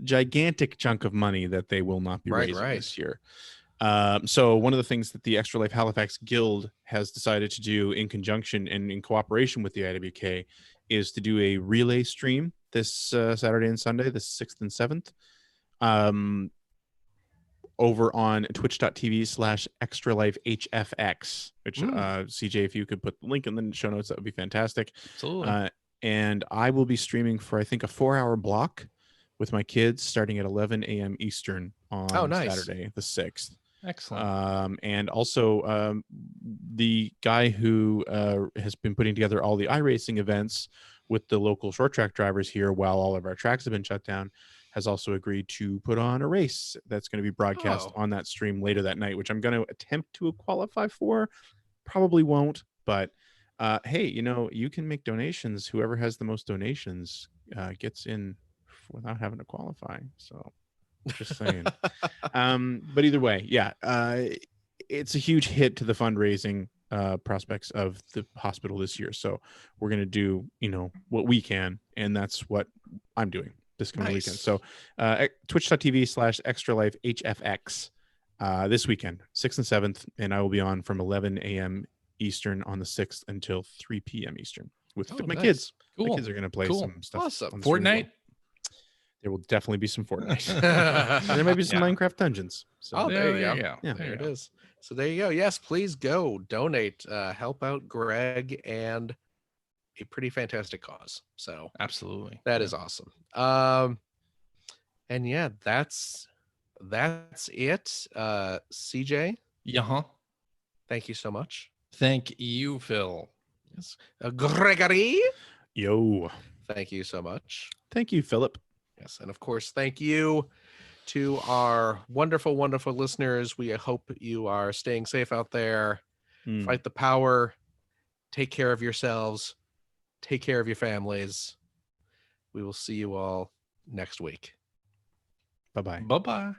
gigantic chunk of money that they will not be Right, raising right. this year. So one of the things that the Extra Life Halifax Guild has decided to do in conjunction and in cooperation with the IWK is to do a relay stream this Saturday and Sunday, the 6th and 7th, over on twitch.tv/Extra Life HFX, which CJ, if you could put the link in the show notes, that would be fantastic. Absolutely. And I will be streaming for, I think, a 4-hour block with my kids starting at 11 a.m. Eastern on Oh, nice. Saturday, the 6th. Excellent. And also the guy who has been putting together all the iRacing events with the local short track drivers here while all of our tracks have been shut down has also agreed to put on a race that's going to be broadcast Oh. on that stream later that night, which I'm going to attempt to qualify for. Probably won't, but hey, you can make donations. Whoever has the most donations gets in without having to qualify. So just saying. But either way, yeah, it's a huge hit to the fundraising prospects of the hospital this year. So we're going to do, what we can. And that's what I'm doing this coming weekend. Nice. So twitch.tv/Extra Life HFX this weekend, 6th and 7th. And I will be on from 11 a.m. Eastern on the 6th until 3 p.m. Eastern with Oh, my nice. kids. Cool. My kids are going to play Cool. some stuff. Awesome. on the stream as well. Fortnite. There will definitely be some Fortnite. And there may be some Yeah. Minecraft dungeons. So Oh, there you go. Yeah. There it is. So there you go. Yes, please go donate, help out Greg and a pretty fantastic cause. So Absolutely. that is awesome. And yeah, that's it. CJ, Yeah. thank you so much. Thank you, Phil. Yes. Gregory, Yo. thank you so much. Thank you, Philip. Yes, and of course, thank you to our wonderful, wonderful listeners. We hope you are staying safe out there. Fight the power. Take care of yourselves. Take care of your families. We will see you all next week. Bye-bye. Bye-bye.